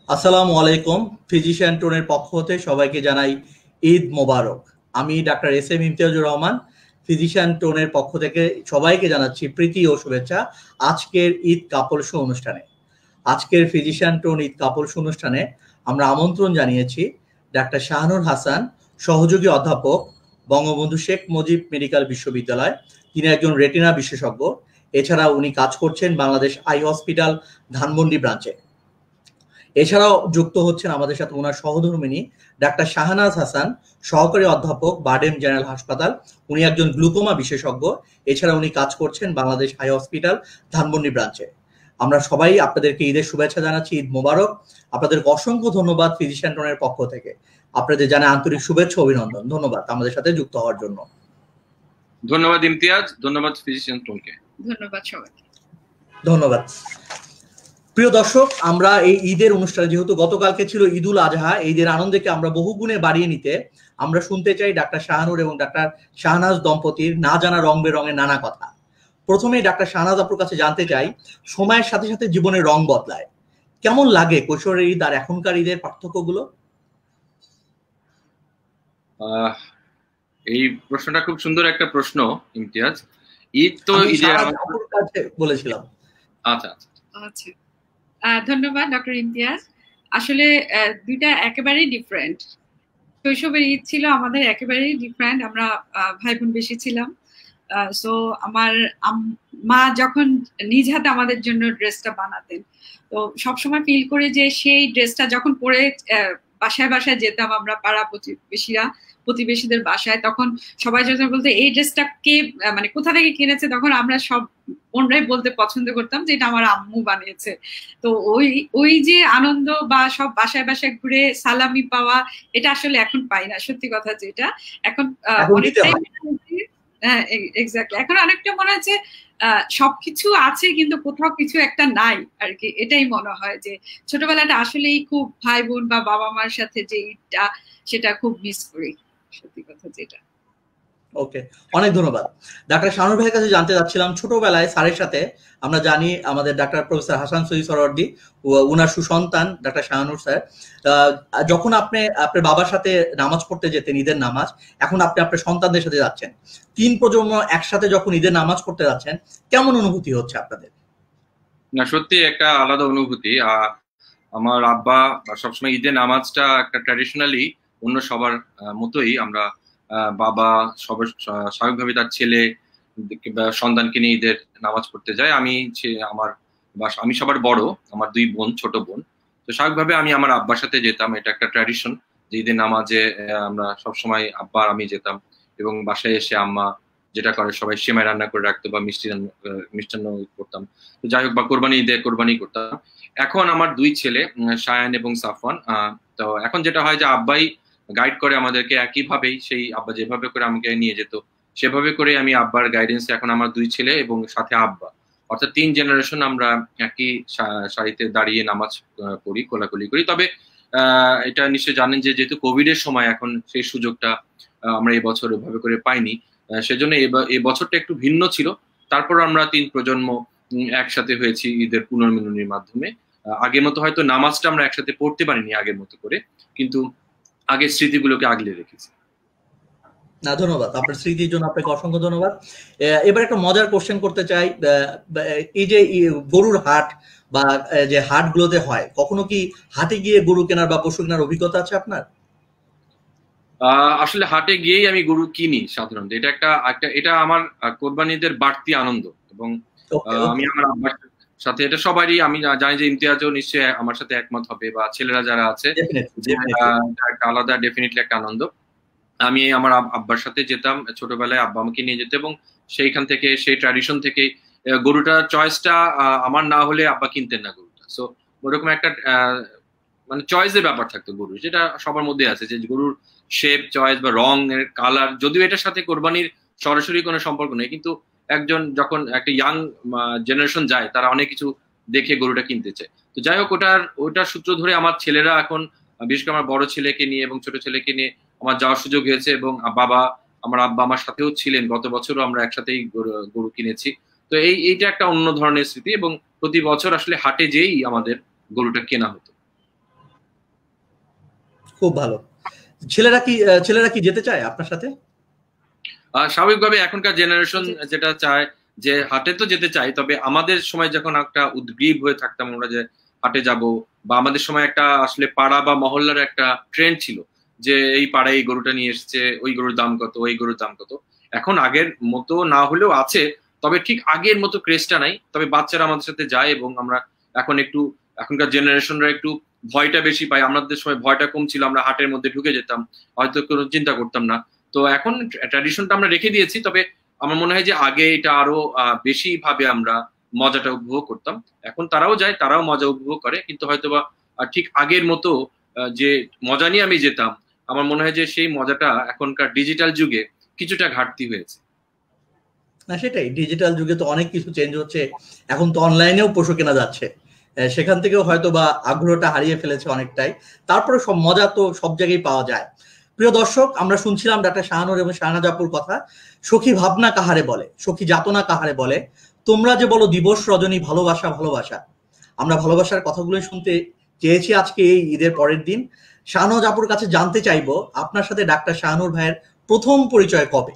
আসসালামু আলাইকুম। ফিজিশিয়ান টোনের পক্ষ হতে সবাইকে জানাই ঈদ মোবারক। আমি doctor S M Imtiazur Rahman. Physician টোনের পক্ষ থেকে সবাইকে জানাচ্ছি প্রীতি ও শুভেচ্ছা আজকের ঈদ কাপল শো অনুষ্ঠানে। আজকের ফিজিশিয়ান টোন ঈদ কাপল শো অনুষ্ঠানে আমরা আমন্ত্রণ জানিয়েছি ডাক্তার শাহানুর হাসান, সহযোগী অধ্যাপক, বঙ্গবন্ধু শেখ মুজিব মেডিকেল বিশ্ববিদ্যালয়। তিনি একজন রেটিনা বিশেষজ্ঞ। এছাড়া উনি কাজ করছেন বাংলাদেশ আই হসপিটাল ধানমন্ডি ব্রাঞ্চে। এছাড়াও যুক্ত হচ্ছেন আমাদের সাথে ওনার সহধর্মিণী ডাক্তার শাহনাজ হাসান, সহকারী অধ্যাপক, বারডেম জেনারেল হাসপাতাল। উনি একজন গ্লুকোমা বিশেষজ্ঞ। এছাড়া উনি কাজ করছেন বাংলাদেশ হাই হসপিটাল ধানমন্ডি ব্রাঞ্চে। আমরা সবাই আপনাদেরকে ঈদের শুভেচ্ছা জানাচ্ছি, ঈদ মোবারক। আপনাদেরকে অসংখ্য ধন্যবাদ ফিজিশিয়ান টোনের পক্ষ থেকে। আপনাদের জানাই আন্তরিক শুভেচ্ছা, অভিনন্দন। ধন্যবাদ আমাদের সাথে যুক্ত হওয়ার জন্য। ধন্যবাদ ইমতিয়াজ, ধন্যবাদ ফিজিশিয়ান টোনকে। ধন্যবাদ সবাইকে। ধন্যবাদ। প্রিয় দর্শক, আমরা এই ঈদের অনুষ্ঠানে, যেহেতু গতকালকে ছিল ঈদুল আজহা, ঈদের আনন্দকে আমরা বহুগুণে বাড়িয়ে নিতে আমরা শুনতে চাই ডাক্তার শাহানুর এবং ডাক্তার শাহনাজ দম্পতির না জানা রং বেরঙের নানা কথা। প্রথমেই ডাক্তার শাহনাজ আপুর কাছে জানতে চাই, সময়ের সাথে সাথে জীবনের রং বদলায়, কেমন লাগে কৈশোরের ঈদ আর এখনকার ঈদের পার্থক্যগুলো? এই প্রশ্নটা খুব সুন্দর একটা প্রশ্ন ইমতিয়াজ। ঈদ তো ঈদের কাছে বলেছিলাম। আচ্ছা আচ্ছা আচ্ছা, ধন্যবাদ ডক্টর ইমতিয়াজ। আসলে দুইটা একেবারেই ডিফারেন্ট। শৈশবের ঈদ ছিল আমাদের একেবারেই ডিফারেন্ট। আমরা ভাই বোন বেশি ছিলাম। সো আমার মা যখন নিজ হাতে আমাদের জন্য ড্রেসটা বানাতেন, তো সবসময় ফিল করে যে সেই ড্রেসটা যখন পরে বাসায় বাসায় যেতাম আমরা, পাড়া প্রতিবেশীদের বাসায়, তখন সবাই যখন বলতে এই ড্রেসটা কে মানে কোথা থেকে কিনেছে, তখন আমরা সব বোনরাই বলতে পছন্দ করতাম যে এটা আমার আম্মু বানিয়েছে। তো ওই যে আনন্দ বা সব বাসায় বাসায় ঘুরে সালামি পাওয়া, এটা আসলে এখন পাই না। সত্যি কথা যেটা এখন অনেকটাই এক্স্যাক্টলি, এখন অনেকটা মনে হচ্ছে সবকিছু আছে কিন্তু কোথাও কিছু একটা নাই আর কি। এটাই মনে হয় যে ছোটবেলাটা আসলেই খুব ভাই বোন বা বাবা মার সাথে যে ঈদটা, সেটা খুব মিস করি, সত্যি কথা যেটা। ওকে, অনেক ধন্যবাদ। ডাক্তার শাহানুর ভাইয়ের কাছে জানতে চাচ্ছিলাম, ছোটবেলায় স্যারের সাথে আমরা জানি আমাদের ডাক্তার প্রফেসর হাসান সৈয়দ সরওয়ার্দী, উনার সুসন্তান ডাক্তার শাহানুর স্যার, যখন আপনি আপনার বাবার সাথে নামাজ পড়তে যেতেন, ঈদের নামাজ, এখন আপনি আপনার সন্তানদের সাথে যাচ্ছেন, 3 প্রজন্ম একসাথে যখন ঈদের নামাজ পড়তে যাচ্ছেন, কেমন অনুভূতি হচ্ছে আপনাদের? না, সত্যি একটা আলাদা অনুভূতি। আমার আব্বা সবসময় ঈদের নামাজটা একটা ট্র্যাডিশনালি অন্য সবার মতোই, আমরা বাবা সবার স্বাভাবিকভাবে তার ছেলে সন্তানকে নিয়ে ঈদের নামাজ পড়তে যায়। আমি সবার বড়, আমার 2 বোন, ছোট বোন। তো স্বাভাবিকভাবে আমি আমার আব্বার সাথে যেতাম। এটা একটা ট্র্যাডিশন যে ঈদের নামাজে আমরা সবসময় আব্বা আর আমি যেতাম, এবং বাসায় এসে আম্মা যেটা করে সবাই সেমাই রান্না করে রাখতো বা মিষ্টান্ন করতাম। তো যাই হোক, বা ঈদে কোরবানি করতাম। এখন আমার 2 ছেলে, সায়ান এবং সাফওয়ান। তো এখন যেটা হয় যে আব্বাই গাইড করে আমাদেরকে একইভাবেই, সেই আব্বা যেভাবে করে আমাকে নিয়ে যেত সেভাবে করে আমি আব্বার গাইডেন্সে এখন আমার 2 ছেলে এবং সাথে আব্বা, অর্থাৎ 3 জেনারেশন আমরা একই সারিতে দাঁড়িয়ে নামাজ পড়ি, কোলাকুলি করি। তবে এটা নিশ্চয়ই জানেন যে যেহেতু কোভিড এর সময় এখন সেই সুযোগটা আমরা এই বছর ওইভাবে করে পাইনি, সেজন্য এই বছরটা একটু ভিন্ন ছিল। তারপর আমরা 3 প্রজন্ম একসাথে হয়েছি ঈদের পুনর্মিলনীর মাধ্যমে। আগের মতো হয়তো নামাজটা আমরা একসাথে পড়তে পারিনি আগের মতো করে, কিন্তু আগের স্মৃতিগুলোকে আগলে রেখেছি। না, ধন্যবাদ আপনার স্মৃতির জন্য, আপনাকে অসংখ্য ধন্যবাদ। এবার একটা মজার কোশ্চেন করতে চাই। এই যে গরুর হাট বা যে হাটগুলোতে হয়, কখনো কি হাটে গিয়ে গরু কেনার বা পশু কেনার অভিজ্ঞতা আছে আপনার? আসলে হাটে গিয়েই আমি গরু কিনি সাধারণত। এটা আমার কোরবানিদের বাড়তি আনন্দ, এবং আমি আমার আব্বার সাথে, এটা সবারই, আমি জানি যে ইমতিয়াজও নিশ্চয়ই আমার সাথে একমত হবে, বা ছেলেরা যারা আছে, একটা আলাদা ডেফিনেটলি একটা আনন্দ। আমি আমার আব্বার সাথে যেতাম ছোটবেলায়, আব্বা আমাকে নিয়ে যেত, এবং সেইখান থেকে, সেই ট্র্যাডিশন থেকে গরুটার চয়েসটা আমার না হলে আব্বা কিনতেন না গরুটা। সো ওরকম একটা মানে চয়েসের ব্যাপার থাকতো গরু, যেটা সবার মধ্যে আছে, যে গরুর শেপ, চয়েস বা রং এর কালার, যদিও এটার সাথে কোরবানির সরাসরি কোনো সম্পর্ক নেই, কিন্তু একজন যখন একটা ইয়াং জেনারেশন যায়, তারা অনেক কিছু দেখে গরুটা কিনতে চায়। তো যাই হোক, ওটার সূত্র ধরে আমার ছেলেরা এখন, বিশেষ করে আমার বড় ছেলেকে নিয়ে এবং ছোট ছেলেকে নিয়ে আমার যাওয়ার সুযোগ হয়েছে, এবং আমার আব্বা আমার সাথেও ছিলেন। গত বছরও আমরা একসাথেই গরু কিনেছি। তো এইটা একটা অন্য ধরনের স্মৃতি, এবং প্রতি বছর আসলে হাটে যেই আমাদের গরুটা কেনা হতো। খুব ভালো। ছেলেরা কি যেতে চায় আপনার সাথে? স্বাভাবিকভাবে এখনকার জেনারেশন যেটা চায় যে হাটে তো যেতে চাই, তবে আমাদের সময় যখন একটা উদ্গ্রীব হয়ে থাকতাম আমরা যে হাটে যাব, বা আমাদের সময় একটা আসলে পাড়া বা মহল্লার একটা ট্রেন্ড ছিল যে এই পাড়ায় এই গরুটা নিয়ে এসেছে, ওই গরুর দাম কত, ওই গরুর দাম কত। এখন আগের মতো না হলেও আছে, তবে ঠিক আগের মতো ক্রেজটা নাই। তবে বাচ্চারা আমাদের সাথে যায় এবং আমরা এখনকার জেনারেশনরা একটু ভয়টা বেশি পায়। আমাদের সময় ভয়টা কম ছিল, আমরা হাটের মধ্যে ঢুকে যেতাম, হয়তো কোনো চিন্তা করতাম না। তো এখন ট্র্যাডিশনটা আমরা রেখে দিয়েছি, তবে আমার মনে হয় যে আগে এটা আরো বেশি ভাবে আমরা মজাটা উপভোগ করতাম। এখন তারাও যায়, তারাও মজা উপভোগ করে, কিন্তু হয়তোবা ঠিক আগের মতো যে মজা নিয়ে আমি যেতাম, আমার মনে হয় যে সেই মজাটা এখনকার ডিজিটাল যুগে কিছুটা ঘাটতি হয়েছে। না সেটাই, ডিজিটাল যুগে তো অনেক কিছু চেঞ্জ হচ্ছে, এখন তো অনলাইনেও পশু কেনা যাচ্ছে, সেখান থেকেও হয়তো বা আগ্রহটা হারিয়ে ফেলেছে অনেকটাই। তারপরে সব মজা তো সব জায়গায় পাওয়া যায়। প্রিয় দর্শক, আমরা শুনছিলাম ডাক্তার শাহানুর এবং শাহনাজ আপুর কথা। সখী ভাবনা কাহারে বলে, সখী যাতনা কাহারে বলে, তোমরা যে বলো দিবস রজনী ভালোবাসা ভালোবাসা। আমরা ভালোবাসার কথাগুলোই শুনতে চেয়েছি আজকে এই ঈদের পরের দিন। শাহনাজ আপুর কাছে জানতে চাইবো, আপনার সাথে ডাক্তার শাহানুর ভাইয়ের প্রথম পরিচয় কবে?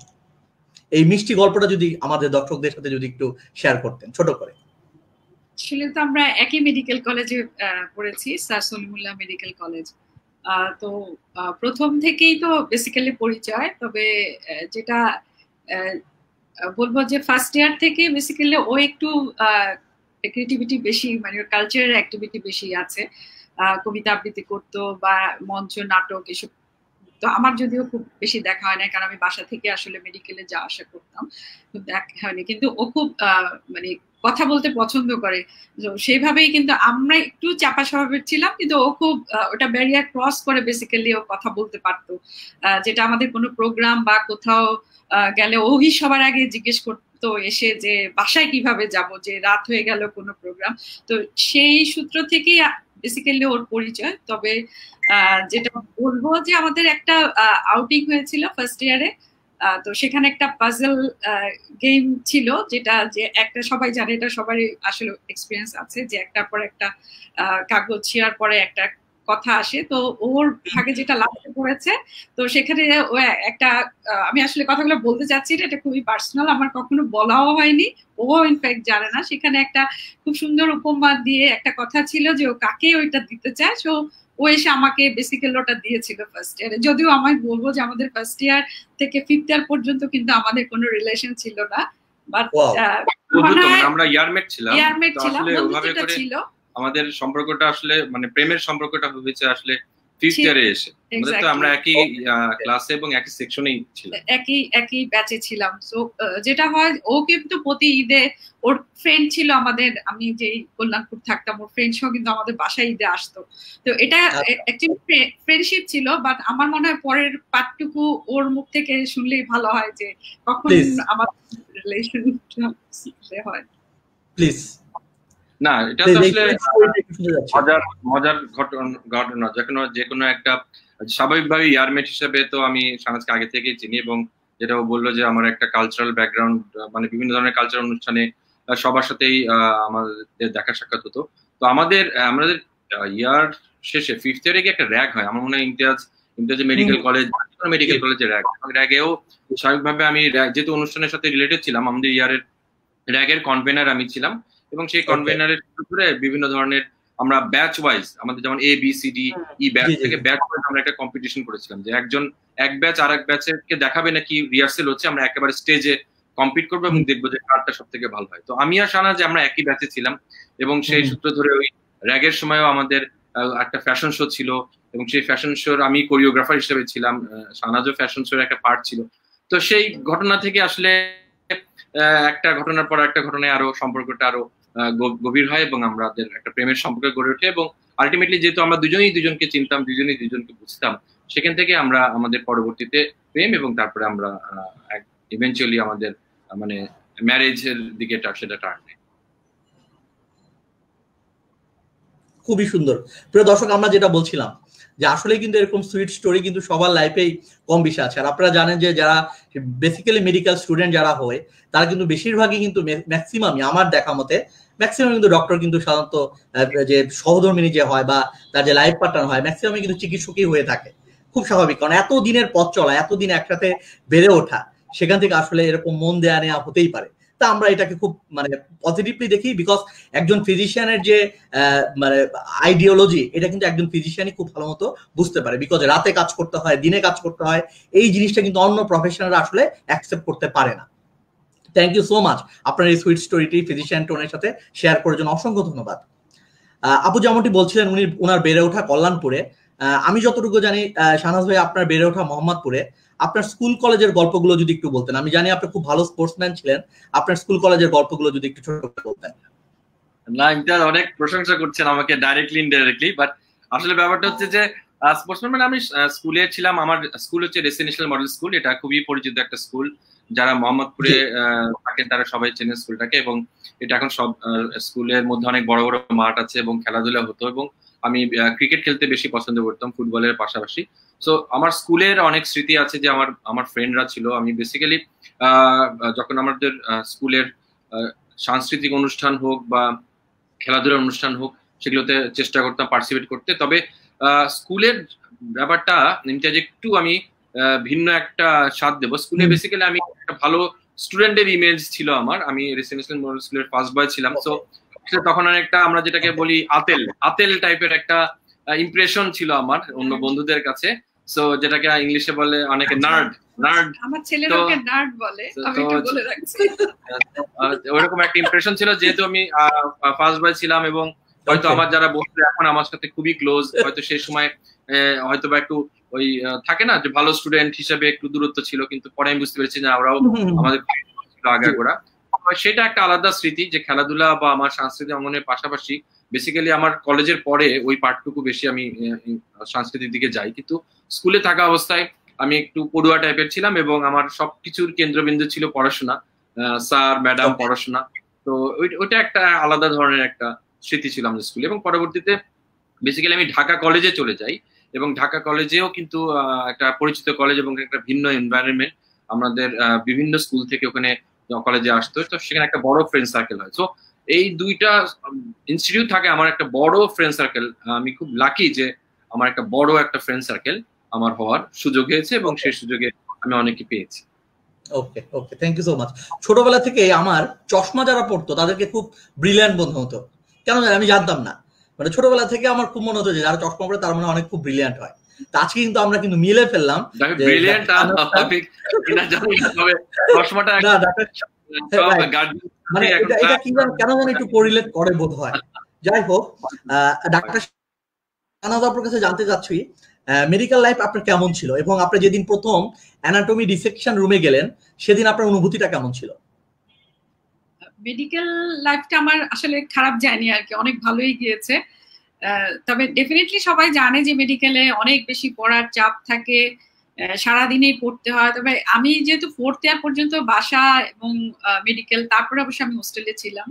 এই মিষ্টি গল্পটা যদি আমাদের দর্শকদের সাথে যদি একটু শেয়ার করতেন ছোট করে। আসলে তো আমরা একই মেডিকেল কলেজে পড়েছি, স্যার সলিমুল্লাহ মেডিকেল কলেজ। তো প্রথম থেকেই তো বেসিক্যালি পরিচয়, তবে যেটা বলবো যে ফার্স্ট ইয়ার থেকে বেসিক্যালি ও একটু ক্রিয়েটিভিটি বেশি, মানে কালচারাল অ্যাক্টিভিটি বেশি আছে, কবিতা আবৃত্তি করতো বা মঞ্চ নাটক এসব। তো আমার যদিও খুব বেশি দেখা হয় না, কারণ আমি বাসা থেকে আসলে মেডিকেলে যাওয়া আসা করতাম, দেখা হয়নি। কিন্তু ও খুব মানে কথা বলতে পছন্দ করে, সেইভাবেই কিন্তু আমরা একটু চাপা স্বভাবের ছিলাম, কিন্তু ও খুব ওটা ব্যারিয়ার ক্রস করে বেসিক্যালি ও কথা বলতে পারতো। যেটা আমাদের কোনো প্রোগ্রাম বা কোথাও গেলে ওই সবার আগে জিজ্ঞেস করতো এসে যে বাসায় কিভাবে যাব, যে রাত হয়ে গেল কোনো প্রোগ্রাম। তো সেই সূত্র থেকেই বেসিক্যালি ওর পরিচয়। তবে যেটা বলবো যে আমাদের একটা আউটিং হয়েছিল ফার্স্ট ইয়ারে, তো সেখানে একটা পাজল গেম ছিল, যেটা যে একটা সবাই জানে, এটা সবারই আসলে এক্সপিরিয়েন্স আছে, যে একটার পর একটা কাগজ ছিঁড়ার পরে একটা কথা আসে। তো ওর ভাগে যেটা লাস্টে পড়েছে, তো সেখানে ও একটা আমি আসলে কথাগুলো বলতে চাচ্ছি না, এটা খুবই পার্সোনাল, আমার কখনো বলাও হয়নি, ও ইনফ্যাক্ট জানে না। সেখানে একটা খুব সুন্দর উপমা দিয়ে একটা কথা ছিল যে ও কাকে ওইটা দিতে চায়, সো ও এসে আমাকে বেসিক্যালি ওটা দিয়েছিল ফার্স্ট ইয়ারে। যদিও আমি বলবো যে আমাদের ফার্স্ট ইয়ার থেকে ফিফথ ইয়ার পর্যন্ত কিন্তু আমাদের কোনো রিলেশন ছিল না, বাট আমরা ইয়ারমেট ছিলাম। ইয়ারমেট ছিলাম, বন্ধুত্বটা ছিল। আমাদের সম্পর্কটা আসলে মানে প্রেমের সম্পর্কটা হয়েছে আসলে ফিফথ ইয়ারে এসে। তো আমরা একই ক্লাসে এবং একই সেকশনেই ছিলাম, একই ব্যাচে ছিলাম। সো যেটা হয়, ও কিন্তু প্রতি ঈদে ওর ফ্রেন্ড ছিল আমাদের, আমি যেই কল্যাণপুর থাকতাম, ওর ফ্রেন্ড সহ কিন্তু আমাদের বাসায় ঈদে আসতো। তো এটা অ্যাকচুয়ালি ফ্রেন্ডশিপ ছিল, বাট আমার মনে হয় পরের পার্টটুকু ওর মুখ থেকে শুনলেই ভালো হয়, যে কখন আমাদের রিলেশন হয়। প্লিজ। না, এটা তো আসলে মজার ঘটনা। যে কোনো একটা স্বাভাবিকভাবে ইয়ারমেট হিসেবে তো আমি শাহনাজকে আগে থেকেই চিনি, এবং যেটা ও বললো যে আমার একটা কালচারাল ব্যাকগ্রাউন্ড, মানে বিভিন্ন ধরনের কালচারাল অনুষ্ঠানে সবার সাথেই আমাদের দেখা সাক্ষাৎ হতো। তো আমাদের ইয়ার শেষে ফিফথ ইয়ারে গিয়ে একটা র্যাগ হয়, আমার মনে হয় ইমতিয়াজ মেডিকেল কলেজের র্যাগেও স্বাভাবিকভাবে আমি যেহেতু অনুষ্ঠানের সাথে রিলেটেড ছিলাম, আমাদের ইয়ারের র্যাগের কনভেনার আমি ছিলাম, এবং সেই কনভেনারের ধরে বিভিন্ন ধরনের আমরা ব্যাচ ওয়াইজ, আমাদের যেমন A B C D E batch থেকে ব্যাচ ওয়াইজ আমরা একটা কম্পিটিশন করেছিলাম, যে এক ব্যাচ আর এক ব্যাচকে দেখাবে নাকি রিহার্সেল হচ্ছে, আমরা একেবারে স্টেজে কম্পিট করবো এবং দেখবো যে কারটা সব থেকে ভালো হয়। তো আমি আর শাহনাজ আমরা একই ব্যাচে ছিলাম, এবং সেই সূত্র ধরে ওই র্যাগের সময়ও আমাদের একটা ফ্যাশন শো ছিল, এবং সেই ফ্যাশন শোর আমি কোরিওগ্রাফার হিসেবে ছিলাম, শাহনাজও ফ্যাশন শোর একটা পার্ট ছিল। তো সেই ঘটনা থেকে আসলে একটা ঘটনার পর একটা ঘটনায় আরো সম্পর্কটা আরো গভীর হয়, এবং আমাদের একটা প্রেমের সম্পর্ক গড়ে ওঠে, এবং আলটিমেটলি যেহেতু আমরা দুজনেই দুজনকে চিনতাম, দুজনেই দুজনকে বুঝতাম, সেখান থেকে আমরা আমাদের পরবর্তীতে প্রেম, এবং তারপরে আমরা ইভেনচুয়ালি আমাদের মানে ম্যারেজের দিকে সেটা টার্ন নেয়। খুবই সুন্দর। প্রিয় দর্শক, আমরা যেটা বলছিলাম যে আসলে কিন্তু এরকম সুইট স্টোরি কিন্তু সবার লাইফেই কম বেশি আছে। আর আপনারা জানেন যে যারা বেসিক্যালি মেডিকেল স্টুডেন্ট যারা হয় তারা কিন্তু বেশিরভাগই কিন্তু ম্যাক্সিমামই আমার দেখা মতে ম্যাক্সিমাম কিন্তু ডক্টর কিন্তু সাধারণত যে সহধর্মিনী যে হয় বা তার যে লাইফ পার্টনার হয় ম্যাক্সিমামই কিন্তু চিকিৎসকই হয়ে থাকে। খুব স্বাভাবিক, কারণ এত দিনের পথ চলা, এতদিন একসাথে বেড়ে ওঠা, সেখান থেকে আসলে এরকম মন দেয়া নেওয়া হতেই পারে। তা আমরা এটাকে খুব মানে পজিটিভলি দেখি, বিকজ একজন ফিজিশিয়ানের যে মানে আইডিওলজি এটা কিন্তু একজন ফিজিশিয়ানই খুব ভালো মতো বুঝতে পারে, বিকজ রাতে কাজ করতে হয়, দিনে কাজ করতে হয়, এই জিনিসটা কিন্তু অন্য প্রফেশনালরা আসলে অ্যাকসেপ্ট করতে পারে না। থ্যাংক ইউ সো মাচ আপনার এই সুইট স্টোরিটি ফিজিশিয়ান টোনের সাথে শেয়ার করার জন্য অসংখ্য ধন্যবাদ। আপু যেমনটি বলছিলেন ওনার বেড়ে ওঠা কল্যাণপুরে, আমি যতটুকু জানি শাহনাজ ভাই আপনার বেড়ে ওঠা মোহাম্মদপুরে। আপনার স্কুল কলেজের গল্পগুলো যদি একটু বলতেন, আমি জানি আপনি খুব ভালো স্পোর্টসম্যান ছিলেন, আপনার স্কুল কলেজের গল্পগুলো যদি একটু ছোট করে বলতেন। না, ইমতিয়াজ অনেক প্রশংসা করছেন আমাকে ডাইরেক্টলি ইনডাইরেক্টলি, বাট আসলে ব্যাপারটা হচ্ছে যে স্পোর্টসম্যান মানে আমি স্কুলে ছিলাম। আমার স্কুল হচ্ছে রেসিডেন্সিয়াল মডেল স্কুল, এটা খুবই পরিচিত একটা স্কুল, যারা মোহাম্মদপুরে থাকেন তারা সবাই চেনেন স্কুলটাকে। এবং এটা এখন সব স্কুলের মধ্যে অনেক বড় বড় মাঠ আছে এবং খেলাধুলা হতো, এবং আমি ক্রিকেট খেলতে বেশি পছন্দ করতাম ফুটবলের পাশাপাশি। সো আমার স্কুলের অনেক স্মৃতি আছে যে আমার ফ্রেন্ডরা ছিল। আমি বেসিক্যালি যখন আমাদের স্কুলের সাংস্কৃতিক অনুষ্ঠান হোক বা খেলাধুলার অনুষ্ঠান হোক সেগুলোতে চেষ্টা করতাম পার্টিসিপেট করতে। তবে স্কুলের ব্যাপারটা ইমতিয়াজ একটু আমি ভিন্ন একটা স্বাদ দেবো। স্কুলে বেসিক্যালি আমি একটা ভালো স্টুডেন্টের ইমেজ ছিল আমার, আমি রেসিডেন্সিয়াল মডেল স্কুলের ফার্স্ট বয় ছিলাম। সো তখন অনেকটা আমরা যেটাকে বলি আতেল টাইপের একটা ইমপ্রেশন ছিল আমার অন্য বন্ধুদের কাছে। সো যেটাকে ইংলিশে বলে অনেকে নার্ড। আমার ছেলেরাকে নার্ড বলে, আমি একটু বলে রাখছি। ওইরকম একটা ইমপ্রেশন ছিল, যেহেতু আমি ফার্স্ট বয় ছিলাম এবং হয়তো আমার যারা বন্ধু এখন আমার সাথে খুবই ক্লোজ, হয়তো সেই সময় হয়তো বা একটু ওই থাকে না যে ভালো স্টুডেন্ট হিসেবে একটু দূরত্ব ছিল, কিন্তু পরে আমি বুঝতে পেরেছি যে ওরাও আমাদের আগাগোড়া। সেটা একটা আলাদা স্মৃতি যে খেলাধুলা বা আমার সাংস্কৃতিক অঙ্গনের পাশাপাশি বেসিক্যালি আমার কলেজের পরে ওই পার্টটুকু বেশি আমি সাংস্কৃতিক দিকে যাই। কিন্তু স্কুলে থাকা অবস্থায় আমি একটু পড়ুয়া টাইপের ছিলাম এবং আমার সবকিছুর কেন্দ্রবিন্দু ছিল পড়াশোনা, স্যার ম্যাডাম, পড়াশোনা। তো ওইটা একটা আলাদা ধরনের একটা স্মৃতি ছিল আমাদের স্কুলে। এবং পরবর্তীতে বেসিক্যালি আমি ঢাকা কলেজে চলে যাই, এবং ঢাকা কলেজেও কিন্তু একটা পরিচিত কলেজ এবং একটা ভিন্ন এনভায়রনমেন্ট। আমাদের বিভিন্ন স্কুল থেকে ওখানে কলেজে আসতো, তো সেখানে একটা বড় ফ্রেন্ড সার্কেল হয়। তো এই দুইটা ইনস্টিটিউট থাকে আমার একটা বড় ফ্রেন্ড সার্কেল। আমি খুব লাকি যে আমার একটা বড় একটা ফ্রেন্ড সার্কেল আমার হওয়ার সুযোগ হয়েছে এবং সেই সুযোগে আমি অনেকে পেয়েছি। ওকে ওকে, থ্যাংক ইউ সো মাচ। ছোটবেলা থেকে আমার চশমা যারা পড়তো তাদেরকে খুব ব্রিলিয়ান্ট মনে হতো, কেন জানি আমি জানতাম না। মানে ছোটবেলা থেকে আমার খুব মনে হতো যে যারা চশমা পড়ে তার মানে অনেক খুব ব্রিলিয়ান্ট হয়। তা আজকে কিন্তু আমরা কিন্তু মিলে ফেললাম। ব্রিলিয়ান্ট চশমাটা মানে এটা কি কেন জানি একটু কোরিলেট করে বোধ হয়। যাই হোক, ডাক্তার শাহনাজ আপুর কাছে জানতে চাচ্ছি মেডিকেল লাইফ আপনার কেমন ছিল, এবং আপনি যেদিন প্রথম অ্যানাটমি ডিসেকশন রুমে গেলেন সেদিন আপনার অনুভূতিটা কেমন ছিল? মেডিকেল লাইফটা আমার আসলে খারাপ যায়নি আর কি, অনেক ভালোই গিয়েছে। তবে ডেফিনেটলি সবাই জানে যে মেডিকেলে অনেক বেশি পড়ার চাপ থাকে, সারাদিনেই পড়তে হয়। তবে আমি যেহেতু 4th ইয়ার পর্যন্ত বাসা এবং মেডিকেল, তারপরে অবশ্য আমি হোস্টেলে ছিলাম,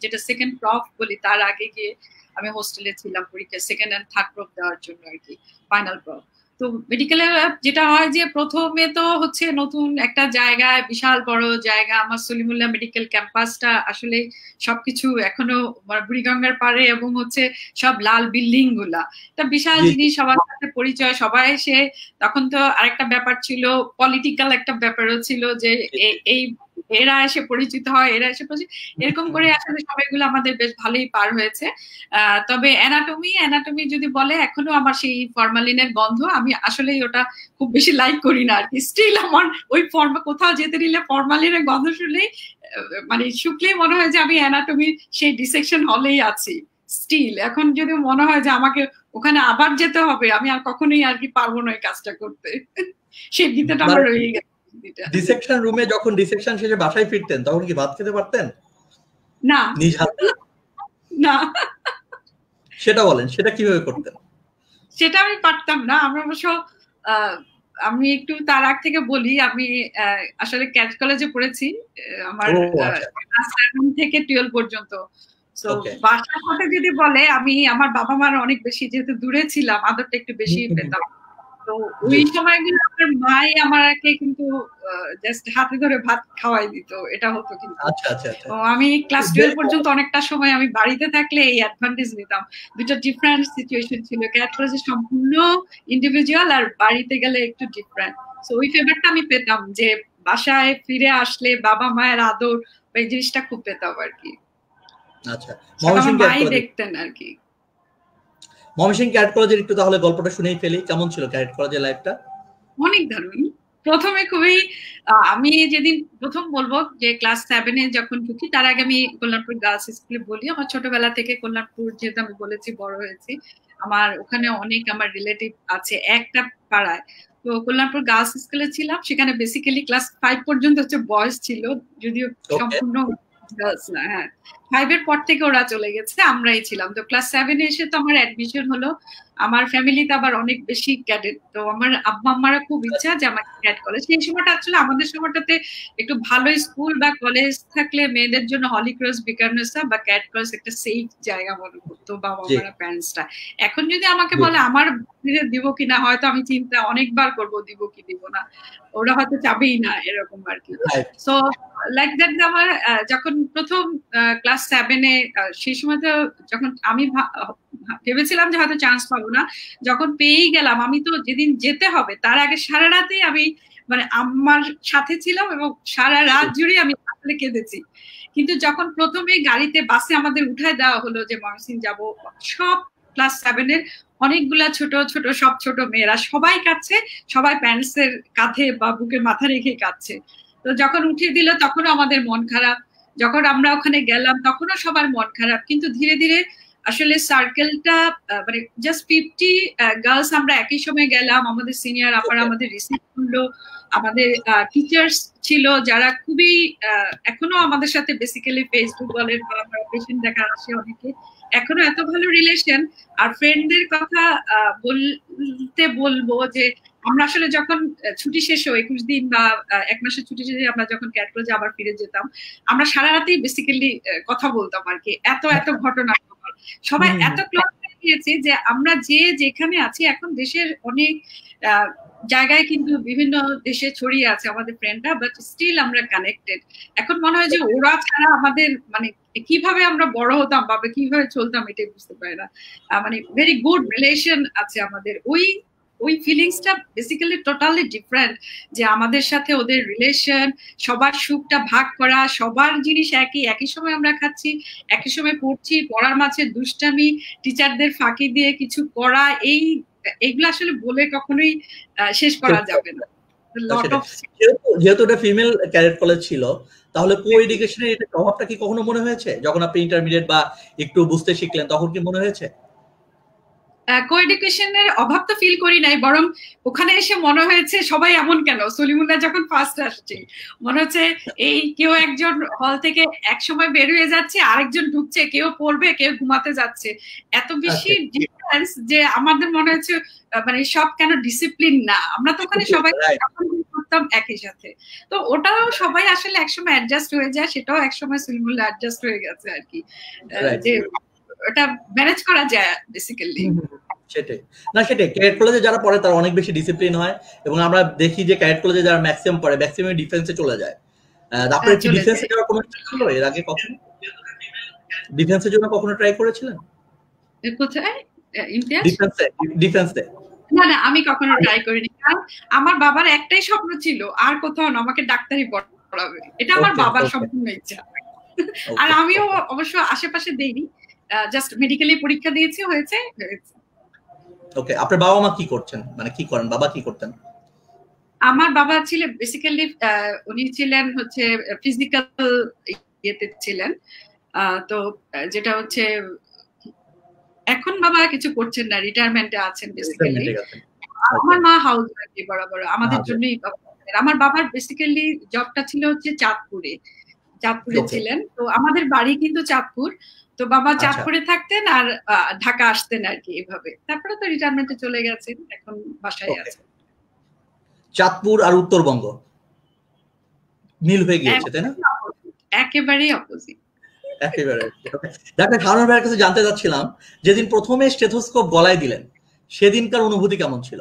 যেটা সেকেন্ড প্রফ বলি, তার আগে গিয়ে আমি হোস্টেলে ছিলাম পরীক্ষা সেকেন্ড অ্যান্ড থার্ড প্রফ দেওয়ার জন্য আর কি, ফাইনাল প্রফ। তো মেডিকেলে যেটা হয় যে প্রথমে তো হচ্ছে নতুন একটা জায়গায়, বিশাল বড় জায়গা, আমার সলিমুল্লাহ মেডিকেল ক্যাম্পাসটা আসলে সবকিছু এখনো বুড়িগঙ্গার পাড়ে, এবং হচ্ছে সব লাল বিল্ডিং গুলা, একটা বিশাল জিনিস, সবার সাথে পরিচয়, সবাই এসে। তখন তো আরেকটা ব্যাপার ছিল, পলিটিক্যাল একটা ব্যাপারও ছিল যে এই এরা এসে পরিচিত হয়, এরা এসে পরিচিত, এরকম করে আসলে সবাইগুলো আমাদের বেশ ভালোই পার হয়েছে। তবে অ্যানাটমি যদি বলে, এখনো আমার সেই ফরমালিনের গন্ধ, আমি আসলেই ওটা খুব বেশি লাইক করি না আর কি। স্টিল আমার ওই কোথাও যেতে নিলে ফরমালিনের গন্ধ শুনলেই, মানে শুকলেই মনে হয় যে আমি অ্যানাটমি সেই ডিসেকশন হলেই আছি। স্টিল এখন যদি মনে হয় যে আমাকে ওখানে আবার যেতে হবে, আমি আর কখনোই আর কি পারবো না এই কাজটা করতে। সেই গীতাটা আমার রয়ে গেছে। ডিসেকশন রুমে যখন ডিসেকশন শেষে বাসায় ফিরতেন তখন কি ভাত খেতে পারতেন? না, নিজ হাতে না। সেটা বলেন, সেটা কিভাবে করতেন? সেটা আমি পারতাম না। আমরা অবশ্য আমি একটু তার আগ থেকে বলি, আমি আসলে ক্যাট কলেজে পড়েছি, আমার ক্লাস 7 থেকে 12 পর্যন্ত। তো বাসার কথা যদি বলে, আমি আমার বাবা মার অনেক বেশি, যেহেতু দূরে ছিলাম, আদরটা একটু বেশি পেতাম। তো ওই সময়গুলো আমার মাই আমাকে কিন্তু জাস্ট হাতে ধরে ভাত খাওয়াই দিত, এটা হতো কিন্তু। আমি ক্লাস 12 পর্যন্ত অনেকটা সময় আমি বাড়িতে থাকলে এই অ্যাডভান্টেজ নিতাম। দুটো ডিফারেন্ট সিচুয়েশন ছিল, ক্যাট কলেজে সম্পূর্ণ ইন্ডিভিজুয়াল আর বাড়িতে গেলে একটু ডিফারেন্ট। সো ওই ফেভারটা আমি পেতাম যে বাসায় ফিরে আসলে বাবা মায়ের আদর, এই জিনিসটা খুব পেতাম আর কি। আচ্ছা, মাই দেখতেন আর কি। ময়মনসিংহ ক্যাডেট কলেজের একটু তাহলে গল্পটা শুনেই ফেলি, কেমন ছিল ক্যাডেট কলেজের লাইফটা? অনেক দারুণ। প্রথমে খুবই, আমি যেদিন প্রথম বলবো যে ক্লাস 7 এ যখন ঢুকি, তার আগে আমি কল্যাণপুর গার্লস স্কুলে বলি। আমার ছোটবেলা থেকে কল্যাণপুর, যেহেতু আমি বলেছি বড় হয়েছি, আমার ওখানে অনেক আমার রিলেটিভ আছে একটা পাড়ায়। তো কল্যাণপুর গার্লস স্কুলে ছিলাম, সেখানে বেসিক্যালি ক্লাস 5 পর্যন্ত হচ্ছে বয়স ছিল, যদিও সম্পূর্ণ গার্লস না। হ্যাঁ, 5 এর পর থেকে ওরা চলে গেছে, আমরাই ছিলাম। তো ক্লাস 7 এ এসে তো আমার অ্যাডমিশন হলো। আমার ফ্যামিলিতে আবার অনেক বেশি ক্যাডেট, তো আমার আব্বা আম্মারা খুব ইচ্ছা যে আমাকে ক্যাডেট কলেজ। সেই সময়টা আসলে আমাদের সময়টাতে একটু ভালো স্কুল বা কলেজ থাকলে মেয়েদের জন্য হলি ক্রস, বিকারনেসা বা ক্যাডেট কলেজ একটা সেফ জায়গা মনে করতো বাবা মারা, প্যারেন্টসরা। এখন যদি আমাকে বলে আমার দিব কিনা, হয়তো আমি চিন্তা অনেকবার করবো দিব কি দিব না, ওরা হয়তো চাবেই না, এরকম আর কি। সো লাইক দ্যাট, আমার যখন প্রথম ক্লাস 7 এ, সেই সময় তো যখন আমি ভেবেছিলাম যে হয়তো চান্স পাবো না, যখন পেয়েই গেলাম, আমি তো যেদিন যেতে হবে তার আগে সারা রাতে আমি মানে আমার সাথে ছিলাম এবং সারা রাত জুড়ে আমি আসলে কেঁদেছি। কিন্তু যখন প্রথমে গাড়িতে, বাসে আমাদের উঠায় দেওয়া হলো যে ময়মনসিংহ যাব, সব ক্লাস 7 এর অনেকগুলা ছোট ছোট সব ছোট মেয়েরা সবাই কাঁদছে, সবাই প্যারেন্টসের কাঁধে বা বুকের মাথা রেখে কাঁদছে। তো যখন উঠিয়ে দিল তখনও আমাদের মন খারাপ, যখন আমরা ওখানে গেলাম তখনও সবার মন খারাপ। কিন্তু ধীরে ধীরে আসলে সার্কেলটা, মানে জাস্ট 50 গার্লস আমরা একই সময় গেলাম, আমাদের সিনিয়র আপারা আমাদের রিসিভ করলো, আমাদের টিচার্স ছিল যারা খুবই, এখনো আমাদের সাথে বেসিক্যালি ফেসবুক বলেন বা আমরা পেশেন্ট দেখা আসে অনেকে, এখনো এত ভালো রিলেশন। আর ফ্রেন্ডদের কথা বলতে বলবো যে আমরা আসলে যখন ছুটি শেষ হয় 21 দিন বা 1 মাসের ছুটি শেষে আমরা যখন ক্যাট কলেজে আবার ফিরে যেতাম, আমরা সারা রাতেই বেসিক্যালি কথা বলতাম আর কি। এত ঘটনা, সবাই এত ক্লোজ হয়ে গিয়েছি যে আমরা যে যেখানে আছি, এখন দেশের অনেক জায়গায় কিন্তু বিভিন্ন দেশে ছড়িয়ে আছে আমাদের ফ্রেন্ডরা, বাট স্টিল আমরা কানেক্টেড। এখন মনে হয় যে ওরা ছাড়া আমাদের মানে কিভাবে আমরা বড় হতাম বা কিভাবে চলতাম এটাই বুঝতে পারি না। মানে ভেরি গুড রিলেশন আছে আমাদের। ওই ফিলিংসটা বেসিক্যালি টোটালি ডিফারেন্ট, যে আমাদের সাথে ওদের রিলেশন, সবার সুখটা ভাগ করা, সবার জিনিস একই সময় আমরা খাচ্ছি, একই সময় পড়ছি, পড়ার মাঝে দুষ্টামি, টিচারদের ফাঁকি দিয়ে কিছু করা, এইগুলো আসলে বলে কখনোই শেষ করা যাবে না। যেহেতু এটা ফিমেল ক্যাডেট কলেজ ছিল, তাহলে কো এডুকেশনের এটা প্রভাবটা কি কখনো মনে হয়েছে? যখন আপনি ইন্টারমিডিয়েট বা একটু বুঝতে শিখলেন তখন কি মনে হয়েছে? কো এডুকেশনের অভাব তো ফিল করি নাই, বরং ওখানে এসে মনে হয়েছে সবাই এমন কেন। সলিমুল্লাহ যখন ফার্স্ট আসছে, মনে হচ্ছে এই কেউ একজন হল থেকে এক সময় বের হয়ে যাচ্ছে, আরেকজন ঢুকছে, কেউ পড়বে, কেউ ঘুমাতে যাচ্ছে, এত বেশি ডিফারেন্স যে আমাদের মনে হচ্ছে মানে সব কেন ডিসিপ্লিন না। আমরা তো ওখানে সবাই করতাম একই সাথে, তো ওটাও সবাই আসলে একসময় অ্যাডজাস্ট হয়ে যায়, সেটাও একসময় সলিমুল্লাহ অ্যাডজাস্ট হয়ে গেছে আর কি, যে ওটা ম্যানেজ করা যায় বেসিক্যালি। সেটাই না, সেটাই ক্যাডেট কলেজে যারা পড়ে তারা অনেক বেশি ডিসিপ্লিন হয়, এবং আমরা দেখি যে ক্যাডেট কলেজে যারা ম্যাক্সিমাম পড়ে ম্যাক্সিমাম ডিফেন্সে চলে যায়। আপনার কি ডিফেন্সে যাওয়ার কোনো ইচ্ছা ছিল এর আগে? কখনো ডিফেন্সের জন্য কখনো ট্রাই করেছিলেন? কোথায়? ডিফেন্সে? না, আমি কখনো ট্রাই করিনি, কারণ আমার বাবার একটাই স্বপ্ন ছিল, আর কোথাও না, আমাকে ডাক্তারি পড়াবে, এটা আমার বাবার সম্পূর্ণ ইচ্ছা। আর আমিও অবশ্য আশেপাশে দেইনি, জাস্ট মেডিকেলি পরীক্ষা দিয়েছি, হয়েছে। ওকে, আপনার বাবা মা কি করছেন, মানে কি করেন? বাবা কি করতেন? আমার বাবা ছিলেন বেসিক্যালি, উনি ছিলেন হচ্ছে ফিজিক্যাল ইয়েতে ছিলেন, তো যেটা হচ্ছে এখন বাবা কিছু করছেন না, রিটায়ারমেন্টে আছেন বেসিক্যালি। আমার মা হাউস ওয়াইফ বরাবর, আমাদের জন্যই। আমার বাবার বেসিক্যালি জবটা ছিল হচ্ছে চাঁদপুরে ছিলেন, তো আমাদের বাড়ি কিন্তু চাঁদপুর, তো বাবা চাঁদপুরে থাকতেন আর ঢাকা আসতেন আর কি, এভাবে। তারপরে তো রিটায়ারমেন্টে চলে গেছেন, এখন বাসায় আছেন। চাঁদপুর আর উত্তরবঙ্গ মিল হয়ে গিয়েছে, তাই না? একেবারেই অপোজিট। একেবারে। ডাক্তার শাওন ভাইয়ের কাছে জানতে চাচ্ছিলাম, যেদিন প্রথমে স্টেথোস্কোপ গলায় দিলেন সেদিনকার অনুভূতি কেমন ছিল?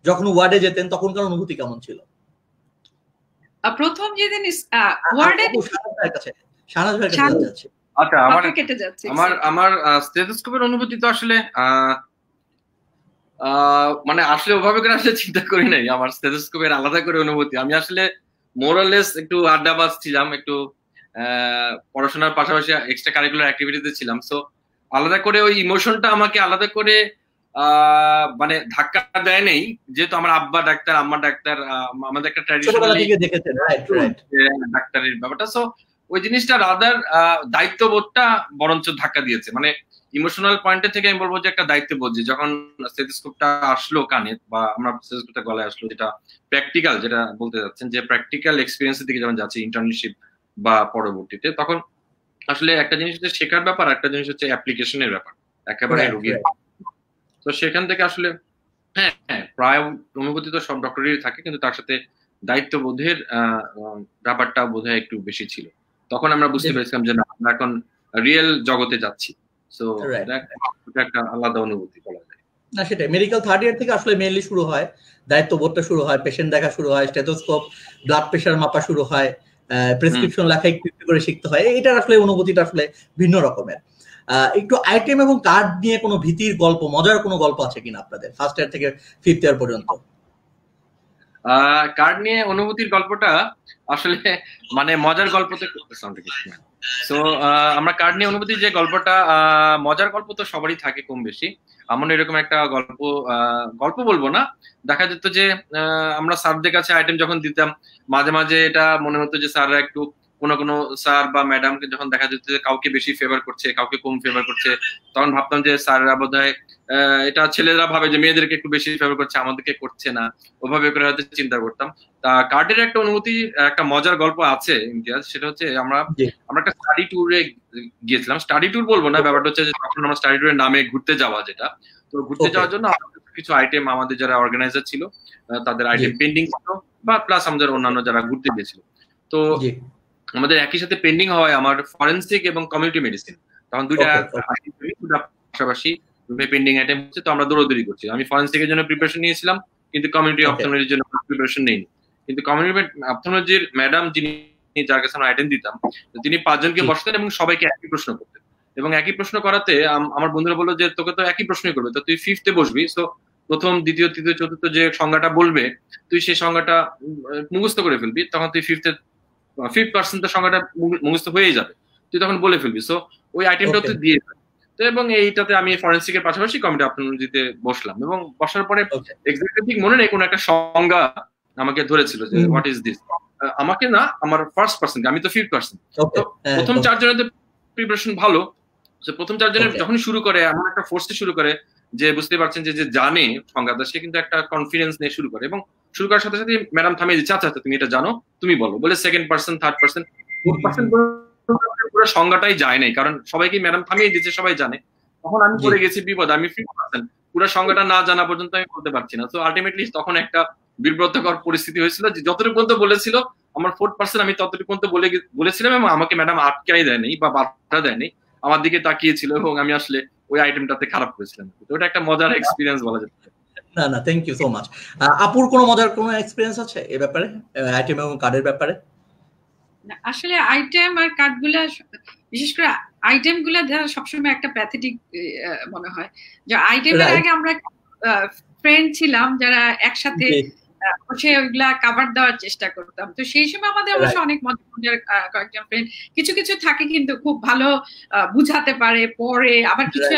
যখন ওয়ার্ডে যেতেন তখনকার অনুভূতি কেমন ছিল? প্রথম যেদিন ওয়ার্ডে শাহনাজ ভাইয়ের কাছে জানতে চাচ্ছি। আচ্ছা, আমার স্টেথোস্কোপের অনুভূতি তো আসলে মানে আসলে ওভাবে করে আসলে চিন্তা করি নাই আমার স্টেথোস্কোপের আলাদা করে অনুভূতি। আমি আসলে মোরালেস একটু আড্ডাবাজ ছিলাম, একটু পড়াশোনার পাশাপাশি এক্সট্রা কারিকুলার অ্যাক্টিভিটিতে ছিলাম। সো আলাদা করে ওই ইমোশনটা আমাকে আলাদা করে মানে ধাক্কা দেয় নেই, যেহেতু আমার আব্বা ডাক্তার, আম্মা ডাক্তার, আমাদের একটা ট্র্যাডিশনালি ডাক্তারের ব্যাপারটা। সো ওই জিনিসটা রাদার দায়িত্ববোধটা বরঞ্চ ধাক্কা দিয়েছে। মানে ইমোশনাল পয়েন্টে থেকে আমি বলবো যে একটা দায়িত্ববোধ, যে যখন স্টেথোস্কোপটা আসলো কানে বা আমরা স্টেথোস্কোপটা গলায় আসলো, যেটা প্র্যাকটিক্যাল, যেটা বলতে যাচ্ছেন যে প্র্যাকটিক্যাল এক্সপিরিয়েন্সের দিকে যখন যাচ্ছে ইন্টার্নশিপ বা পরবর্তীতে, তখন আসলে একটা জিনিস হচ্ছে শেখার ব্যাপার, একটা জিনিস হচ্ছে অ্যাপ্লিকেশনের ব্যাপার একেবারে রোগীর। তো সেখান থেকে আসলে হ্যাঁ প্রায় অনুভূতি তো সব ডক্টরেরই থাকে, কিন্তু তার সাথে দায়িত্ববোধের ব্যাপারটা বোধহয় একটু বেশি ছিল। তখন আমরা বুঝতে পেরেছিলাম যে না, আমরা এখন রিয়েল জগতে যাচ্ছি। সো এটা একটা আলাদা অনুভূতি বলা যায়। না, সেটাই মেডিকেল থার্ড ইয়ার থেকে আসলে মেইনলি শুরু হয়, দায়িত্ববোধটা শুরু হয়, পেশেন্ট দেখা শুরু হয়, স্টেথোস্কোপ, ব্লাড প্রেশার মাপা শুরু হয়, প্রেসক্রিপশন লেখা একটু একটু করে শিখতে হয়। এটার আসলে অনুভূতিটা আসলে ভিন্ন রকমের। একটু আইটেম এবং কার্ড নিয়ে কোনো ভীতির গল্প, মজার কোনো গল্প আছে কিনা আপনাদের ফার্স্ট ইয়ার থেকে ফিফথ ইয়ার পর্যন্ত? কার্ড নিয়ে অনুভূতির গল্পটা আসলে মানে মজার গল্প তো সো আমরা কার্ড নিয়ে অনুভূতি যে গল্পটা, মজার গল্প তো সবারই থাকে কম বেশি। আমার এরকম একটা গল্প বলবো না, দেখা যেত যে আমরা স্যারদের কাছে আইটেম যখন দিতাম, মাঝে মাঝে এটা মনে হতো যে স্যাররা একটু কোনো স্যার বা ম্যাডামকে যখন দেখা যেত যে কাউকে বেশি ফেভার করছে, কাউকে কম ফেভার করছে, তখন ভাবতাম যে স্যাররা বোধহয় এটা ছেলেরা ভাবে যে মেয়েদেরকে একটু বেশি ফেভার করছে, আমাদেরকে করছে না, ওভাবে করে হয়তো চিন্তা করতাম। তা কার্ডের একটা অনুভূতি, একটা মজার গল্প আছে ইমতিয়াজ, সেটা হচ্ছে আমরা একটা স্টাডি ট্যুরে গিয়েছিলাম। স্টাডি ট্যুর বলবো না, ব্যাপারটা হচ্ছে যে তখন আমরা স্টাডি ট্যুরের নামে ঘুরতে যাওয়া, যেটা তো ঘুরতে যাওয়ার জন্য কিছু আইটেম আমাদের যারা অর্গানাইজার ছিল তাদের আইটেম পেন্ডিং ছিল, বা প্লাস আমাদের অন্যান্য যারা ঘুরতে গিয়েছিল, তো আমাদের একই সাথে পেন্ডিং হওয়ায় আমার ফরেনসিক এবং কমিউনিটি মেডিসিন, তখন দুইটা পাশাপাশি পেন্ডিং আইটেম হচ্ছে। তো আমরা দৌড়দৌড়ি করছি। আমি ফরেনসিকের জন্য প্রিপারেশন নিয়েছিলাম, কিন্তু কমিউনিটি অপথলজির জন্য প্রিপারেশন নেইনি। কিন্তু কমিউনিটি অপথলজির ম্যাডাম, যিনি যার কাছে আমরা আইটেম দিতাম, তিনি 5 জনকে বসাতেন এবং সবাইকে একই প্রশ্ন করতেন। এবং একই প্রশ্ন করাতে আমার বন্ধুরা বললো যে তোকে তো একই প্রশ্নই করবে, তো তুই ফিফথে বসবি, তো প্রথম, দ্বিতীয়, তৃতীয়, চতুর্থ যে সংজ্ঞাটা বলবে তুই সেই সংজ্ঞাটা মুখস্থ করে ফেলবি, তখন তুই 5% সংজ্ঞাটা মুখস্থ হয়ে যাবে, তুই তখন বলে ফেলবি। সো ওই আইটেমটা তুই দিয়ে তো, এবং এইটাতে আমি ফরেনসিকের পাশাপাশি কমিউনিটি অপথলজিতে বসলাম, এবং বসার পরে এক্স্যাক্টলি ঠিক মনে নেই, কোন একটা সংজ্ঞা আমাকে ধরেছিল যে হোয়াট ইজ দিস, আমাকে না, আমার ফার্স্ট পার্সন, আমি তো 5%। তো প্রথম 4 জনের প্রিপারেশন ভালো, প্রথম 4 জনের যখন শুরু করে এমন একটা ফোর্সে শুরু করে যে বুঝতে পারছেন যে জানে সংজ্ঞাটা, সে কিন্তু একটা কনফিডেন্স নিয়ে শুরু করে, এবং শুরু করার সাথে সাথে ম্যাডাম থামিয়ে দিচ্ছে, আচ্ছা তুমি এটা জানো, তুমি বলো, বলে second person, third person, fourth person পুরো সংজ্ঞাটাই যায় নাই, কারণ সবাইকে ম্যাডাম থামিয়ে দিচ্ছে, সবাই জানে। তখন আমি পড়ে গেছি বিপদ, আমি 5% পুরো সংজ্ঞাটা না জানা পর্যন্ত আমি বলতে পারছি না। তো আলটিমেটলি তখন একটা বিব্রতকর পরিস্থিতি হয়েছিল, যে যতটুকু পর্যন্ত বলেছিল আমার 4% আমি ততটুকু পর্যন্ত বলেছিলাম, এবং আমাকে ম্যাডাম আটকাই দেয়নি বা বাধা দেয়নি, আমার দিকে তাকিয়েছিল, এবং আমি আসলে ওই আইটেমটাতে খারাপ করেছিলাম। তো ওটা একটা মজার এক্সপিরিয়েন্স বলা যেতে পারে। না, থ্যাংক ইউ সো মাচ। আপুর কোনো মজার কোনো এক্সপিরিয়েন্স আছে এই ব্যাপারে, আইটেম এবং কার্ডের ব্যাপারে? আসলে আইটেম আর কার্ডগুলা, বিশেষ করে আইটেম গুলা যারা সবসময় একটা প্যাথেটিক মনে হয়, যে আইটেমের আগে আমরা ফ্রেন্ড ছিলাম যারা একসাথে বসে ওইগুলা কাভার দেওয়ার চেষ্টা করতাম। তো সেই সময় আমাদের অবশ্য অনেক মজার কয়েকজন ফ্রেন্ড, কিছু কিছু থাকে কিন্তু খুব ভালো বুঝাতে পারে, পরে আবার কিছু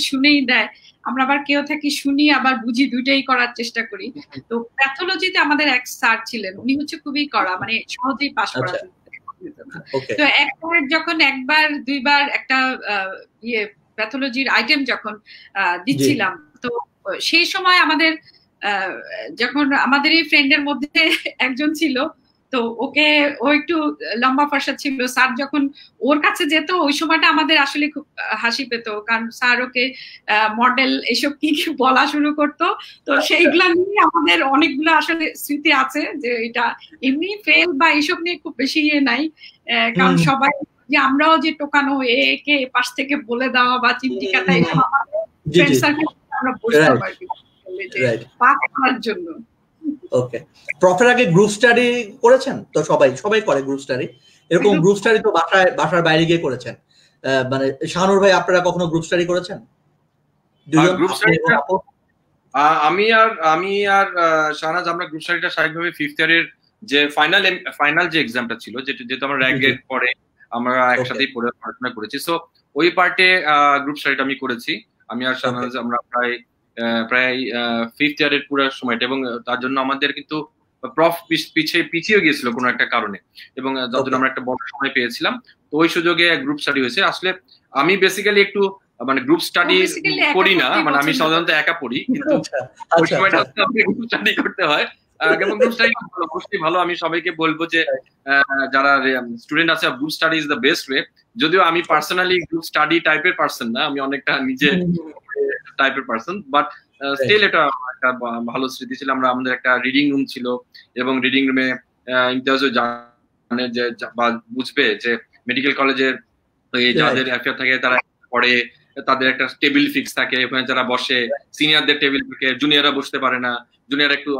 শুনেই দেয়, আমরা আবার কেউ থাকি শুনি আবার বুঝি, দুইটাই করার চেষ্টা করি। তো প্যাথোলজিতে আমাদের এক স্যার ছিলেন, উনি হচ্ছে খুবই কড়া, মানে সহজেই পাস করা যেত না। তো যখন একবার দুইবার একটা প্যাথোলজির আইটেম যখন দিচ্ছিলাম, তো সেই সময় আমাদের যখন আমাদের এই ফ্রেন্ডের মধ্যে একজন ছিল, তো ও একটু লম্বা ফর্সা ছিল, স্যার যখন ওর কাছে যেত ওই সময়টা আমাদের আসলে খুব হাসি পেত, কারণ স্যার ওকে মডেল এসব কি কি বলা শুরু করতো। তো সেইগুলা নিয়ে আমাদের অনেকগুলো আসলে স্মৃতি আছে, যে এটা এমনি ফেল বা এইসব নিয়ে খুব বেশি ইয়ে নাই, কারণ সবাই যে আমরাও যে টোকানো একে পাশ থেকে বলে দেওয়া বা চিমটি কাটা এসব ফ্রেন্ড সার্কেল আমরা বসতাম আর কি পাস করার জন্য। ওকে, প্রফের আগে গ্রুপ স্টাডি করেছেন তো? সবাই করে গ্রুপ স্টাডি। এরকম গ্রুপ স্টাডি তো বাসার বাইরে গিয়ে করেছেন, মানে শাহানুর ভাই আপনারা কখনো গ্রুপ স্টাডি করেছেন? আমি আর শাহনাজ আমরা গ্রুপ স্টাডিটা স্বাভাবিকভাবে 5th ইয়ারের যে ফাইনাল যে এক্সামটা ছিল, যেহেতু আমরা র্যাঙ্কের পরে আমরা একসাথেই পড়াশোনা করেছি, সো ওই পার্টে গ্রুপ স্টাডিটা আমি করেছি। আমি আর শাহনাজ আমরা প্রায় 5th ইয়ারের পুরো সময়টা, এবং তার জন্য আমাদের কিন্তু প্রফ পিছিয়ে গিয়েছিল কোনো একটা কারণে, এবং যার জন্য আমরা একটা বড় সময় পেয়েছিলাম। তো ওই সুযোগে গ্রুপ স্টাডি হয়েছে। আসলে আমি বেসিক্যালি একটু মানে গ্রুপ স্টাডি করি না, মানে আমি সাধারণত একা পড়ি, কিন্তু ওই সময়টা গ্রুপ স্টাডি করতে হয়। এবং গ্রুপ স্টাডি অবশ্যই ভালো। আমি সবাইকে বলবো যে যারা স্টুডেন্ট আছে, group study is the best way. যদিও আমি পার্সোনালি গ্রুপ স্টাডি টাইপের পার্সন না, আমি অনেকটা নিজে টাইপের পার্সন, বাট স্টিল এটা একটা ভালো স্মৃতি ছিল। আমাদের একটা রিডিং রুম ছিল, এবং রিডিং রুমে ইমতিয়াজও জানে যে বা বুঝবে যে মেডিকেল কলেজের যাদের অ্যাফেয়ার থাকে তারা পড়ে, তাদের একটা টেবিল ফিক্স থাকে, ওখানে যারা বসে সিনিয়রদের টেবিল থাকে, জুনিয়ররা বসতে পারে না, জুনিয়র একটু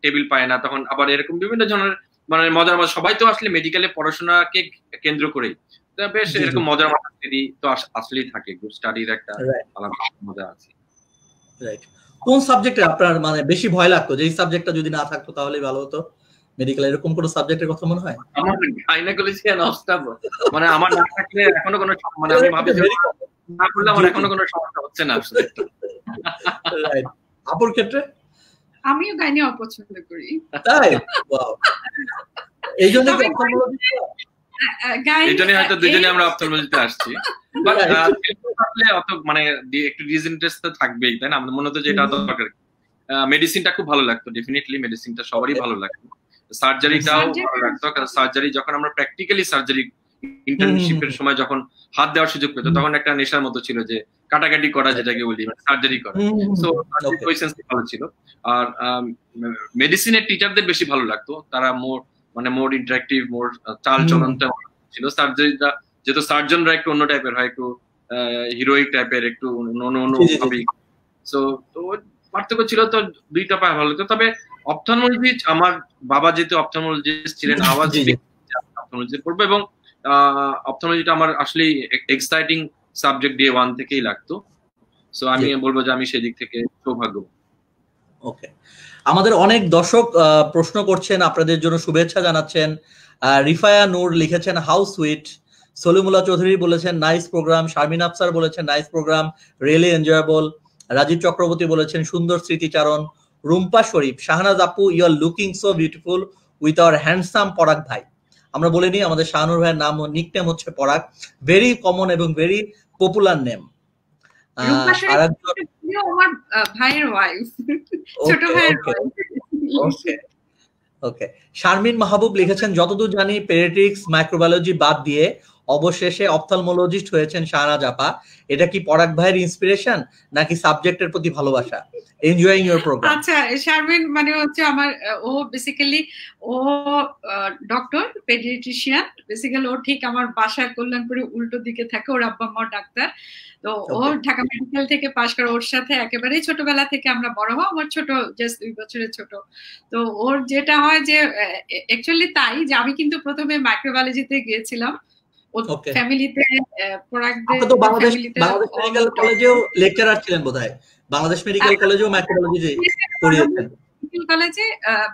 টেবিল পায় না, তখন আবার এরকম বিভিন্ন ধরনের মানে মজার মজা। সবাই তো আসলে মেডিকেলে পড়াশোনাকে কেন্দ্র করেই বেশ এরকম মজার মজার স্মৃতি তো আসলেই থাকে। গ্রুপ স্টাডির একটা আলাদা মজা আছে। কোন সাবজেক্টে আপনার মানে বেশি ভয় লাগতো, যে এই সাবজেক্টটা যদি না থাকতো তাহলে ভালো হতো মেডিকেল? এরকম কোন সাবজেক্টের কথা মনে হয়? আমার গাইনোকোলজি এন্ড অবস্ট্রাপ, মানে আমার না থাকলে এখনো কোনো, মানে আমি ভাবি যে না করলে আমার এখনো কোনো সমস্যা হচ্ছে না আসলে। আপুর ক্ষেত্রে? আমিও গাইনি অপছন্দ করি। তাই? ওয়াও। এইজন্য হয়তো দুজনে আমরা অপথলমোলজিতে আসছি, বাট আসলে অত মানে একটু ডিসইন্টারেস্ট তো থাকবেই, তাই না? মনে হতো যে এটা দরকার। মেডিসিনটা খুব ভালো লাগতো, ডেফিনেটলি মেডিসিনটা সবারই ভালো লাগতো। সার্জারিটাও ভালো লাগতো, কারণ সার্জারি যখন আমরা প্র্যাকটিক্যালি সার্জারি ইন্টার্নশিপের সময় যখন হাত দেওয়ার সুযোগ পেতো, তখন একটা নেশার মতো ছিল যে কাটাকাটি করা, যেটাকে বলি মানে সার্জারি করা। সো ওই সেন্স ভালো ছিল। আর মেডিসিনের টিচারদের বেশি ভালো লাগতো, তারা মোর ইন্টারেক্টিভ, মোর চাল চলনটা ছিল। সার্জারিটা যেহেতু সার্জনরা একটু অন্য টাইপের হয়, একটু হিরোইক টাইপের, একটু অন্যভাবে, সো তো পার্থক্য ছিল। তো দুইটা পায় ভালো লাগতো। তবে অপথলমোলজি, আমার বাবা যেহেতু অপথলমোলজিস্ট ছিলেন, আওয়াজ অপথলমোলজি পড়বো, এবং অপথলমোলজিটা আমার আসলে এক্সাইটিং সাবজেক্ট ডে 1 থেকেই লাগতো। সো আমি বলবো যে আমি সেদিক থেকে সৌভাগ্য। ওকে, আমাদের অনেক দর্শক প্রশ্ন করছেন, আপনাদের জন্য শুভেচ্ছা জানাচ্ছেন। রিফায়া নূর লিখেছেন হাউ সুইট। সলিমুল্লাহ চৌধুরী বলেছেন নাইস প্রোগ্রাম। শারমিন আফসার বলেছেন nice programme, really enjoyable. Rajib Chakraborty বলেছেন সুন্দর স্মৃতিচারণ। রুম্পা শরীফ, শাহনাজ আপু you are looking so beautiful with our handsome Parag ভাই। আমরা বলে নিই, আমাদের শাহানুর ভাইয়ের নাম, নিকনেম হচ্ছে পরাগ, ভেরি কমন এবং ভেরি পপুলার নেম। আমার ভাইয়ের ওয়াইফ, ছোট ভাইয়ের ওয়াইফ। ওকে, শারমিন মাহবুব লিখেছেন যতদূর জানি পেডিয়াট্রিক্স মাইক্রোবায়োলজি বাদ দিয়ে অবশেষে অপথলমোলজিস্ট হয়েছেন শাহনাজ আপা। এটা কি পরাগ ভাইয়ের ইন্সপিরেশন নাকি সাবজেক্টের প্রতি ভালোবাসা? Enjoying your programme. আচ্ছা, শারমিন মানে হচ্ছে আমার, ও বেসিক্যালি ও ডক্টর, পেডিয়াট্রিশিয়ান। বেসিক্যালি ও ঠিক আমার বাসায় কল্যাণপুরে উল্টো দিকে থাকে, ওর আব্বা মা ডাক্তার। তো ও ঢাকা মেডিকেল থেকে পাশ করে, ওর সাথে একেবারেই ছোটবেলা থেকে আমরা বড় হওয়া, আমার ছোট জাস্ট 2 বছরের ছোট। তো ওর যেটা হয় যে অ্যাকচুয়ালি তাই যে আমি কিন্তু প্রথমে মাইক্রোবায়োলজিতে গিয়েছিলাম, ফ্যামিলিতে পরাগদের তো বাংলাদেশ মেডিকেল কলেজেও লেকচারার ছিলেন বোধহয়। বাংলাদেশ মেডিকেল কলেজেও মাইক্রোবায়োলজি পড়িয়েছেন।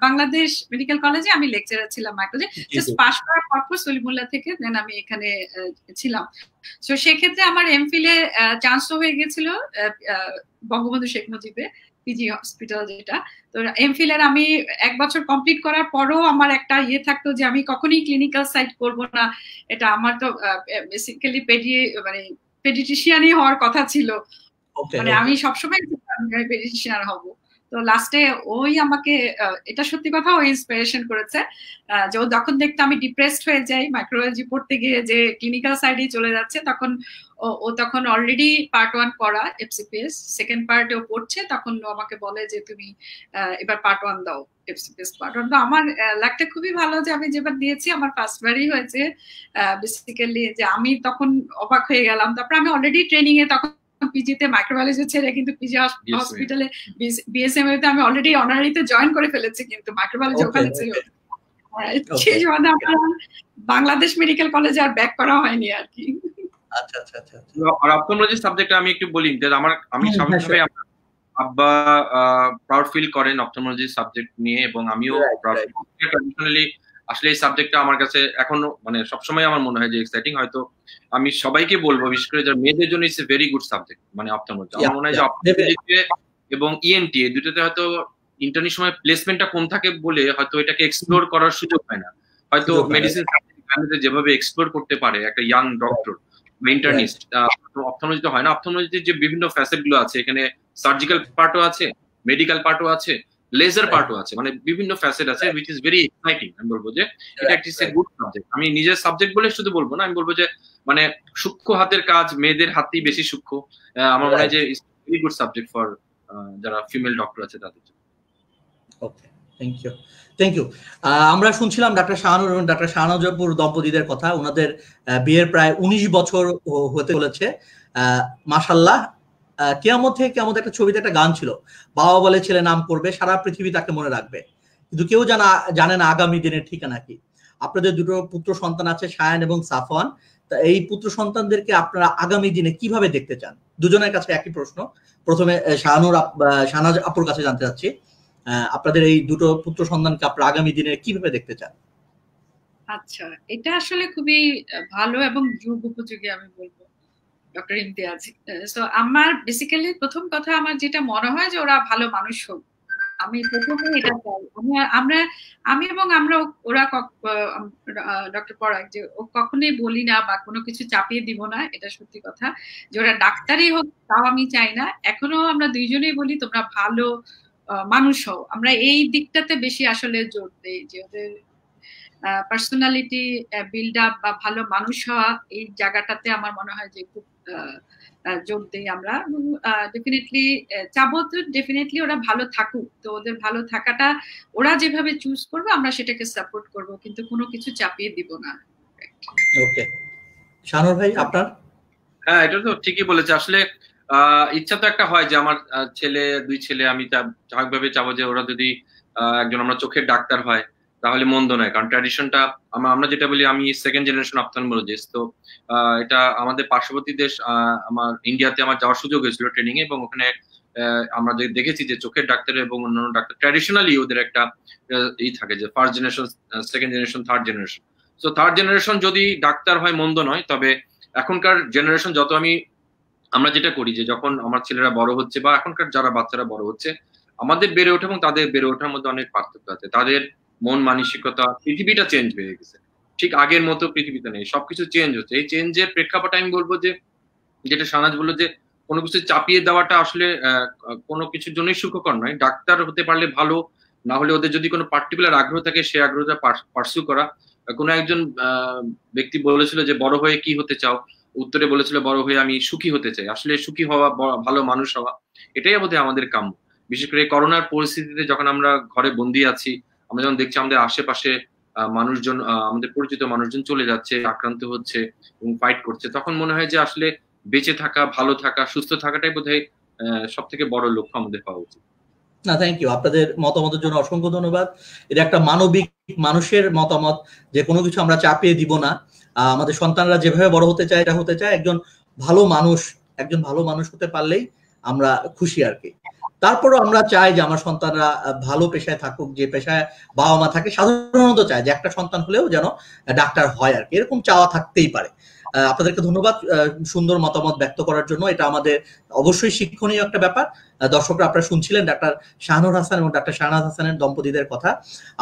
বাংলাদেশ মেডিকেল কলেজে আমি লেকচারার ছিলাম মাইক্রোবায়োলজি। জাস্ট পাস করার পর সলিমুল্লাহ থেকে দেন আমি এখানে ছিলাম। সো সেক্ষেত্রে আমার এমফিলে চান্সও হয়ে গেছিল বঙ্গবন্ধু শেখ মুজিবে, পিজি হসপিটাল যেটা। তো এমফিলের আমি 1 বছর কমপ্লিট করার পরও আমার একটা থাকতো যে আমি কখনোই ক্লিনিক্যাল সাইড করব না। এটা আমার তো বেসিক্যালি পেডিয়াট্রিশিয়ানই হওয়ার কথা ছিল, মানে আমি সবসময় পেডিয়াট্রিশিয়ান হব। তো লাস্টে ওই আমাকে, এটা সত্যি কথা, ওই ইন্সপিরেশন করেছে যে ও যখন দেখতে আমি ডিপ্রেসড হয়ে যাই মাইক্রোবায়োলজি পড়তে গিয়ে, যে ক্লিনিক্যাল সাইডে চলে যাচ্ছে, তখন ও তখন অলরেডি পার্ট 1 করা এফসিপিএস, সেকেন্ড পার্টে ও পড়ছে, তখন ও আমাকে বলে যে তুমি এবার পার্ট 1 দাও, এফসিপিএস পার্ট 1 দাও। আমার লাগটা খুবই ভালো যে আমি যেবার দিয়েছি আমার ফার্স্ট বারই হয়েছে। বেসিক্যালি যে আমি তখন অবাক হয়ে গেলাম। তারপর আমি অলরেডি ট্রেনিং এ তখন পিজিতে মাইক্রোবায়োলজি ছেড়ে কিন্তু পিজি হসপিটালে বিএসএমএ তে আমি অলরেডি অনারিতে জয়েন করে ফেলেছি, কিন্তু মাইক্রোবায়োলজি ওখানে ছিল। সেই সময় আমরা বাংলাদেশ মেডিকেল কলেজে আর ব্যাক করা হয়নি আর কি। আচ্ছা আচ্ছা আচ্ছা। আর অপথলমোলজি সাবজেক্টে আমি একটু বলি যে আমি স্বাভাবিকভাবে আব্বা প্রাউড ফিল করেন অপথলমোলজি সাবজেক্ট নিয়ে, এবং আমিও ট্র্যাডিশনালি আসলে এই সাবজেক্টটা আমার কাছে এখনো মানে সবসময় আমার মনে হয় যে এক্সাইটিং। হয়তো আমি সবাইকে বলবো, বিশেষ করে যারা মেয়েদের জন্য it's a very good subject মানে অপথলমোলজি। আমার মনে হয় যে অপথলমোলজিতে এবং ইএনটি এই দুটোতে হয়তো ইন্টার্নির সময় প্লেসমেন্টটা কম থাকে বলে হয়তো এটাকে এক্সপ্লোর করার সুযোগ হয় না। হয়তো মেডিসিন যেভাবে এক্সপ্লোর করতে পারে একটা ইয়াং ডক্টর বা ইন্টার্নিস্ট, অপথলমোলজিতে হয় না। অপথলমোলজিতে যে বিভিন্ন ফ্যাসেট গুলো আছে, এখানে সার্জিক্যাল পার্টও আছে, মেডিকেল পার্টও আছে, লেজার পার্টও আছে, মানে বিভিন্ন ফ্যাসেট আছে, উইচ ইজ ভেরি এক্সাইটিং। আমি বলবো যে এটা একটি গুড সাবজেক্ট। আমি নিজের সাবজেক্ট বলে শুধু বলবো না, আমি বলবো যে মানে সূক্ষ্ম হাতের কাজ মেয়েদের হাতেই বেশি সূক্ষ্ম। আমার মনে হয় যে ভেরি গুড সাবজেক্ট ফর যারা ফিমেল ডক্টর আছে তাদের জন্য। ওকে, থ্যাংক ইউ। আমরা শুনছিলাম ডাক্তার শাহানুর এবং ডাক্তার শাহনাজপুর দম্পতিদের কথা। ওনাদের বিয়ের প্রায় 19 বছর হতে চলেছে। মাশাআল্লাহ। কিয়ামত থেকে কিয়ামত একটা ছবিতে একটা গান ছিল, বাবা বলে ছেলে নাম করবে, সারা পৃথিবী তাকে মনে রাখবে, কিন্তু কেউ জানে না আগামী দিনের ঠিকানা কি। আপনাদের দুটো পুত্র সন্তান আছে, শায়ান এবং সাফওয়ান। তা এই পুত্র সন্তানদেরকে আপনারা আগামী দিনে কিভাবে দেখতে চান? দুজনের কাছে একই প্রশ্ন। প্রথমে শাহনাজ আপুর কাছে জানতে চাচ্ছি, আপনাদের এই দুটো পুত্র সন্তানকে আপনারা আগামী দিনে কিভাবে দেখতে চান? আচ্ছা, এটা আসলে খুবই ভালো এবং যুগ উপযোগী আমি বলবো ডক্টর ইমতিয়াজ। সো আমার বেসিক্যালি প্রথম কথা আমার যেটা মনে হয় যে ওরা ভালো মানুষ হোক, আমি প্রথমে এটা চাই। আমি এবং আমরা ওরা ডক্টর পরাগ যে ও কখনোই বলি না বা কোনো কিছু চাপিয়ে দিব না, এটা সত্যি কথা। যে ওরা ডাক্তারই হোক তাও আমি চাই না। এখনো আমরা দুইজনেই বলি তোমরা ভালো মানুষ হও। আমরা এই দিকটাতে বেশি আসলে জোর দেই যে ওদের পার্সোনালিটি বিল্ড আপ বা ভালো মানুষ হওয়া, এই জায়গাটাতে আমার মনে হয় যে খুব জোর দেই আমরা। ডেফিনেটলি চাবো তো ডেফিনেটলি ওরা ভালো থাকুক। তো ওদের ভালো থাকাটা ওরা যেভাবে চুজ করবে আমরা সেটাকে সাপোর্ট করব, কিন্তু কোনো কিছু চাপিয়ে দিব না। ওকে, শানুর ভাই আপনার? হ্যাঁ, এটা তো ঠিকই বলেছে। আসলে ইচ্ছা তো একটা হয় যে আমার দুই ছেলে আমি স্বাভাবিকভাবে চাবো যে ওরা যদি একজন আমরা চোখের ডাক্তার হয় তাহলে মন্দ নয়। কারণ ট্র্যাডিশনটা আমরা যেটা বলি, আমি সেকেন্ড জেনারেশন অপথলমোলজিস্ট। তো এটা আমাদের পার্শ্ববর্তী দেশ আমার ইন্ডিয়াতে আমার যাওয়ার সুযোগ হয়েছিল ট্রেনিং এ, এবং ওখানে আমরা দেখেছি যে চোখের ডাক্তার এবং অন্যান্য ডাক্তার ট্র্যাডিশনালি ওদের একটা থাকে যে first generation, second generation, third generation. তো থার্ড জেনারেশন যদি ডাক্তার হয় মন্দ নয়। তবে এখনকার জেনারেশন আমরা যেটা করি যে যখন আমার ছেলেরা বড় হচ্ছে বা এখনকার যারা বাচ্চারা বড় হচ্ছে, আমাদের বেড়ে ওঠা এবং তাদের বেড়ে ওঠার মধ্যে অনেক পার্থক্য আছে। তাদের মন মানসিকতা, পৃথিবীটা চেঞ্জ হয়ে গেছে, ঠিক আগের মতো পৃথিবীতে নেই, সবকিছু চেঞ্জ হচ্ছে। এই চেঞ্জের প্রেক্ষাপটে আমি বলবো যে যেটা শাহনাজ বললো যে কোনো কিছু চাপিয়ে দেওয়াটা আসলে কোনো কিছুর জন্যই সুখকর নয়। ডাক্তার হতে পারলে ভালো, না হলে ওদের যদি কোনো পার্টিকুলার আগ্রহ থাকে সে আগ্রহটা পার্সু করা। কোনো একজন ব্যক্তি বলেছিল যে বড় হয়ে কি হতে চাও, উত্তরে বলেছিল বড় হয়ে আমি সুখী হতে চাই। আসলে সুখী হওয়া, ভালো মানুষ হওয়া, এটাই বোধহয় আমাদের কাম্য। বিশেষ করে করোনার পরিস্থিতিতে যখন আমরা ঘরে বন্দি আছি, আমরা যখন দেখছি আমাদের আশেপাশে মানুষজন, আমাদের পরিচিত মানুষজন চলে যাচ্ছে, আক্রান্ত হচ্ছে এবং ফাইট করছে, তখন মনে হয় যে আসলে বেঁচে থাকা, ভালো থাকা, সুস্থ থাকাটাই বোধহয় সব থেকে বড় লক্ষ্য আমাদের পাওয়া উচিত। না, থ্যাংক ইউ। আপনাদের মতামতের জন্য অসংখ্য ধন্যবাদ। এটা একটা মানবিক মানুষের মতামত যে কোনো কিছু আমরা চাপিয়ে দিব না। আমাদের সন্তানরা যেভাবে বড় হতে চায় এটা হতে চায়, একজন ভালো মানুষ হতে পারলেই আমরা খুশি আর কি। তারপরও আমরা চাই যে আমার সন্তানরা ভালো পেশায় থাকুক, যে পেশায় বাবা মা থাকে সাধারণত চায় যে একটা সন্তান হলেও যেন ডাক্তার হয় আর কি, এরকম চাওয়া থাকতেই পারে। আপনাদেরকে ধন্যবাদ সুন্দর মতামত ব্যক্ত করার জন্য। এটা আমাদের অবশ্যই শিক্ষণীয় একটা ব্যাপার। দর্শকরা আপনারা শুনছিলেন ডাক্তার শাহনুর হাসান এবং ডাক্তার শাহনাজ হাসানের দম্পতিদের কথা।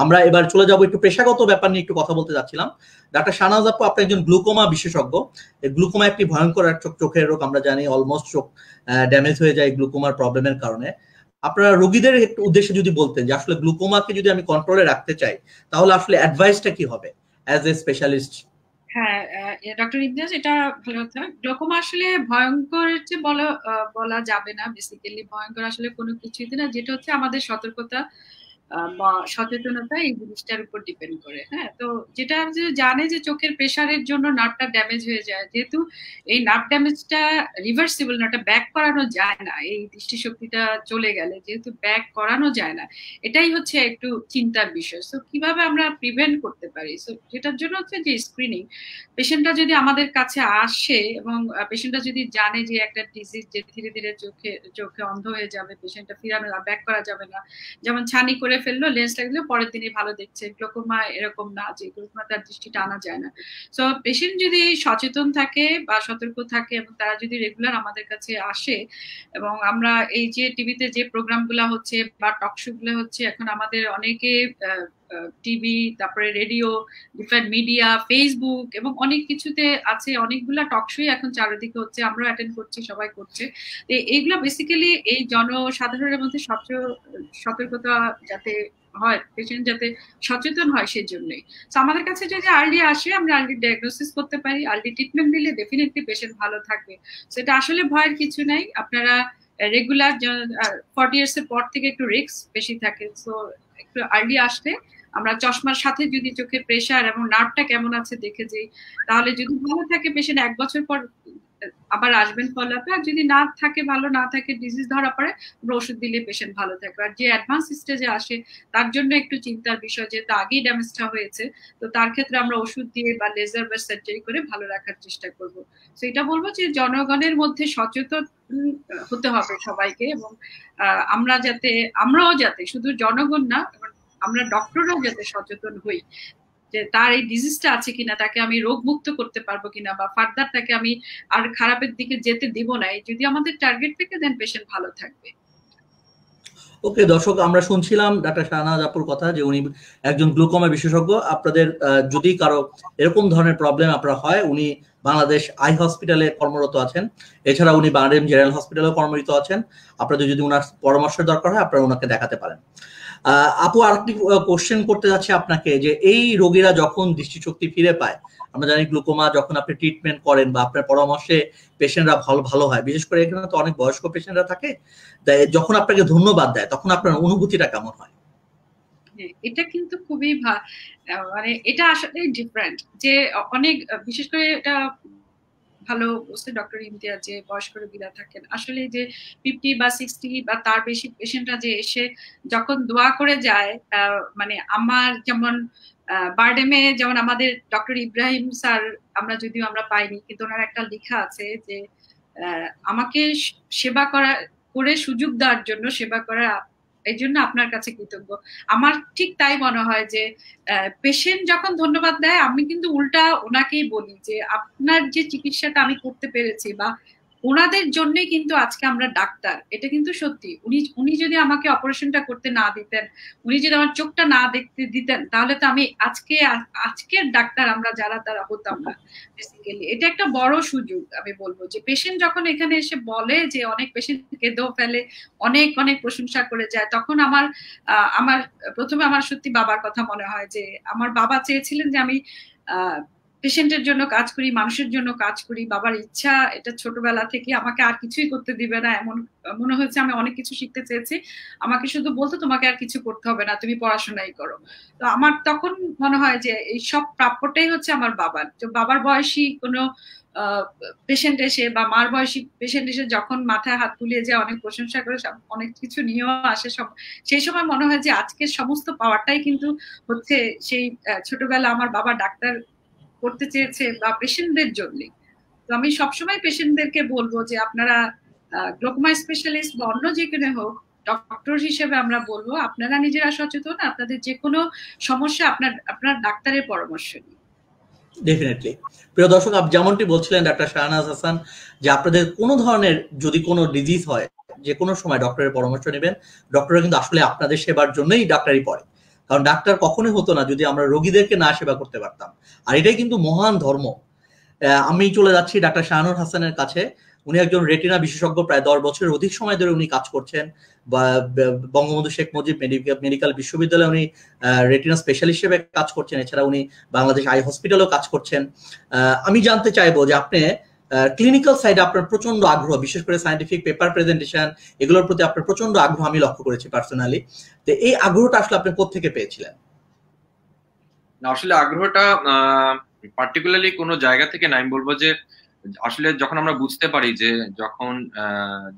আমরা এবার চলে যাব একটু পেশাগত ব্যাপার নিয়ে একটু কথা বলতে যাচ্ছিলাম। ডাক্তার শাহনাজ আপু, আপনি একজন গ্লুকোমা বিশেষজ্ঞ। গ্লুকোমা একটি ভয়ঙ্কর চোখের রোগ, আমরা জানি। অলমোস্ট চোখ ড্যামেজ হয়ে যায় গ্লুকোমার প্রবলেমের কারণে। আপনারা রোগীদের একটু উদ্দেশ্যে যদি বলতেন যে আসলে গ্লুকোমাকে যদি আমি কন্ট্রোলে রাখতে চাই তাহলে আসলে অ্যাডভাইসটা কি হবে অ্যাজ এ স্পেশালিস্ট? হ্যাঁ, ডক্টর ইমতিয়াজ, এটা ভালো কথা। গ্লুকোমা আসলে ভয়ঙ্কর যে বলা যাবে না। বেসিক্যালি ভয়ঙ্কর আসলে কোনো কিছুই না, যেটা হচ্ছে আমাদের সতর্কতা বা সচেতনতা এই জিনিসটার উপর ডিপেন্ড করে। হ্যাঁ, তো যেটা যে জানে যে চোখের প্রেসারের জন্য নার্ভটা ড্যামেজ হয়ে যায়, যেহেতু এই নার্ভ ড্যামেজটা রিভার্সিবল না, এটা ব্যাক করানো যায় না। এই দৃষ্টিশক্তিটা চলে গেলে যেহেতু ব্যাক করানো যায় না, এটাই হচ্ছে একটু চিন্তার বিষয়। সো কিভাবে আমরা প্রিভেন্ট করতে পারি? সো যেটার জন্য হচ্ছে যে স্ক্রিনিং। পেশেন্টটা যদি আমাদের কাছে আসে এবং পেশেন্টটা যদি জানে যে একটা ডিজিজ যে ধীরে ধীরে চোখে অন্ধ হয়ে যাবে, পেশেন্টটা ফিরানো ব্যাক করা যাবে না, যেমন ছানি করে ফেললো, লেন্স লাগলো, পরের দিনই ভালো দেখছে। গ্লুকোমা এরকম না যে গ্লুকোমা তার দৃষ্টিটা আনা যায় না। সো পেশেন্ট যদি সচেতন থাকে বা সতর্ক থাকে এবং তারা যদি রেগুলার আমাদের কাছে আসে, এবং আমরা এই যে টিভিতে যে প্রোগ্রামগুলো হচ্ছে বা টকশো গুলো হচ্ছে, এখন আমাদের অনেকে টিভি, তারপরে রেডিও, ডিফারেন্ট মিডিয়া, ফেসবুক এবং অনেক কিছুতে আছে, অনেকগুলা টকশোই এখন চারিদিকে হচ্ছে, আমরা অ্যাটেন্ড করছি, সবাই করছে। এইগুলো বেসিক্যালি এই জনসাধারণের মধ্যে সতর্কতা যাতে হয়, পেশেন্ট যাতে সচেতন হয় সেজন্যই। তো আমাদের কাছে যদি আর্লি আসে, আমরা আর্লি ডায়াগনোসিস করতে পারি, আর্লি ট্রিটমেন্ট দিলে ডেফিনেটলি পেশেন্ট ভালো থাকবে। সেটা আসলে ভয়ের কিছু নাই। আপনারা রেগুলার 40 ইয়ার্স এর পর থেকে একটু রিস্ক বেশি থাকে, সো একটু আর্লি আসলে আমরা চশমার সাথে যদি চোখের প্রেসার এবং নার্ভটা কেমন আছে দেখে যাই, তাহলে যদি ভালো থাকে পেশেন্ট 1 বছর পর আবার আসবেন ফলোআপে। আর যদি না থাকে, ভালো না থাকে, ডিজিজ ধরা পড়ে, আমরা ওষুধ দিলে পেশেন্ট ভালো থাকবে। আর যে অ্যাডভান্স স্টেজে আসে তার জন্য একটু চিন্তার বিষয়, যেহেতু আগেই ড্যামেজটা হয়েছে, তো তার ক্ষেত্রে আমরা ওষুধ দিয়ে বা লেজার বা সার্জারি করে ভালো রাখার চেষ্টা করব। তো এটা বলবো যে জনগণের মধ্যে সচেতন হতে হবে সবাইকে, এবং আমরাও যাতে শুধু জনগণ না, আমরা ডক্টররাও যাতে সচেতন হই যে তার এই ডিজিজটা আছে কিনা, তাকে আমি রোগ মুক্ত করতে পারবো কিনা, বা ফার্দার তাকে আমি আর খারাপের দিকে যেতে দিব না। যদি আমাদের টার্গেট থেকে দেন পেশেন্ট ভালো থাকবে। ওকে দর্শক, আমরা শুনছিলাম ডাক্তার শাহনাজ আপুর কথা যে উনি একজন গ্লুকোমা বিশেষজ্ঞ। আপনাদের যদি কারো এরকম ধরনের প্রবলেম আপনারা হয়, উনি বাংলাদেশ আই হসপিটালে কর্মরত আছেন, এছাড়া উনি বাংলাদেশ জেনারেল হসপিটালেও কর্মরত আছেন। আপনাদের যদি ওনার পরামর্শের দরকার হয় আপনারা ওনাকে দেখাতে পারেন। আপু, আরেকটি কোশ্চেন করতে যাচ্ছি আপনাকে, যে এই রোগীরা যখন দৃষ্টিশক্তি ফিরে পায়, আমরা জানি গ্লুকোমা যখন আপনি ট্রিটমেন্ট করেন বা আপনার পরামর্শে পেশেন্টরা ভালো হয়, বিশেষ করে এখানে তো অনেক বয়স্ক পেশেন্টরা থাকে, যখন আপনাকে ধন্যবাদ দেয় তখন আপনার অনুভূতিটা কেমন হয়? এটা কিন্তু খুবই মানে এটা আসলে ডিফারেন্ট, যে অনেক বিশেষ করে এটা ভালো বলছে ডক্টর ইমতিয়াজ, যে বয়স্ক রোগীরা থাকেন আসলে যে 50 বা 60 বা তার বেশি পেশেন্টরা যে এসে যখন দোয়া করে যায়, মানে আমার যেমন বারডেমে যেমন আমাদের ডক্টর ইব্রাহিম স্যার, যদিও আমরা পাইনি, কিন্তু ওনার একটা লেখা আছে যে আমাকে সেবা করে সুযোগ দেওয়ার জন্য, সেবা করা এই জন্য আপনার কাছে কৃতজ্ঞ। আমার ঠিক তাই মনে হয় যে পেশেন্ট যখন ধন্যবাদ দেয়, আমি কিন্তু উল্টা ওনাকেই বলি যে আপনার যে চিকিৎসাটা আমি করতে পেরেছি, বা ওনাদের জন্যই কিন্তু আজকে আমরা ডাক্তার, এটা কিন্তু সত্যি। উনি যদি আমাকে অপারেশনটা করতে না দিতেন, উনি যদি আমার চোখটা না দেখতে দিতেন, তাহলে তো আমি আজকের ডাক্তার আমরা যারা তারা হতাম না। বেসিক্যালি এটা একটা বড় সুযোগ। আমি বলবো যে পেশেন্ট যখন এখানে এসে বলে, যে অনেক পেশেন্ট কেঁদেও ফেলে, অনেক অনেক প্রশংসা করে যায়, তখন আমার প্রথমে আমার সত্যি বাবার কথা মনে হয়, যে আমার বাবা চেয়েছিলেন যে আমি পেশেন্টের জন্য কাজ করি, মানুষের জন্য কাজ করি। বাবার ইচ্ছা এটা ছোটবেলা থেকে, আমাকে আর কিছুই করতে দিবে না, এমন মনে হয়েছে। আমি অনেক কিছু শিখতে চেয়েছি, আমাকে শুধু বলতো তোমাকে আর কিছু করতে হবে না, তুমি পড়াশোনাই করো। তো আমার তখন মনে হয় যে এই সব প্রাপ্যটাই হচ্ছে আমার বাবার। তো বাবার বয়সী কোনো পেশেন্ট এসে বা মার বয়সী পেশেন্ট এসে যখন মাথায় হাত তুলিয়ে যায়, অনেক প্রশংসা করে, অনেক কিছু নিয়েও আসে, সেই সময় মনে হয় যে আজকের সমস্ত পাওয়ারটাই কিন্তু হচ্ছে সেই ছোটবেলা আমার বাবা ডাক্তার করতে চেয়েছে বা পেশেন্টদের জন্য। তো আমি সবসময় পেশেন্টদেরকে বলবো যে আপনারা গ্লুকোমা স্পেশালিস্ট বা অন্য যে কোনো হোক, ডক্টর হিসেবে আমরা বলবো আপনারা নিজেরা সচেতন, আপনাদের যে কোনো সমস্যা আপনার ডাক্তারের পরামর্শ নিন। ডেফিনেটলি। প্রিয় দর্শক, আপনি যেমনটি বলছিলেন ডাক্তার শাহনাজ হাসান, যে আপনাদের কোনো ধরনের যদি কোনো ডিজিজ হয়, যে কোনো সময় ডক্টরের পরামর্শ নেবেন। ডক্টররা কিন্তু আসলে আপনাদের সেবার জন্যই ডাক্তারি পড়ে, কারণ ডাক্তার কখনোই হতো না যদি আমরা রোগীদেরকে না সেবা করতে পারতাম। আর এটাই কিন্তু মহান ধর্ম। আমি চলে যাচ্ছি ডাক্তার শাহনুর হাসানের কাছে। উনি একজন রেটিনা বিশেষজ্ঞ, প্রায় 10 বছরের অধিক সময় ধরে উনি কাজ করছেন, বা বঙ্গবন্ধু শেখ মুজিব মেডিকেল বিশ্ববিদ্যালয়ে উনি রেটিনা স্পেশালিস্ট হিসেবে কাজ করছেন। এছাড়া উনি বাংলাদেশ আই হসপিটালেও কাজ করছেন। আমি জানতে চাইবো যে আপনি ক্লিনিক্যাল সাইডে আপনার প্রচন্ড আগ্রহ, বিশেষ করে সায়েন্টিফিক পেপার প্রেজেন্টেশন এগুলোর প্রতি আপনার প্রচন্ড আগ্রহ আমি লক্ষ্য করেছি পার্সোনালি। তো এই আগ্রহটা আসলে আপনি কোত্থেকে পেয়েছিলেন? আসলে আগ্রহটা পার্টিকুলারলি কোনো জায়গা থেকে না, আমি বলবো যে আসলে যখন আমরা বুঝতে পারি যে যখন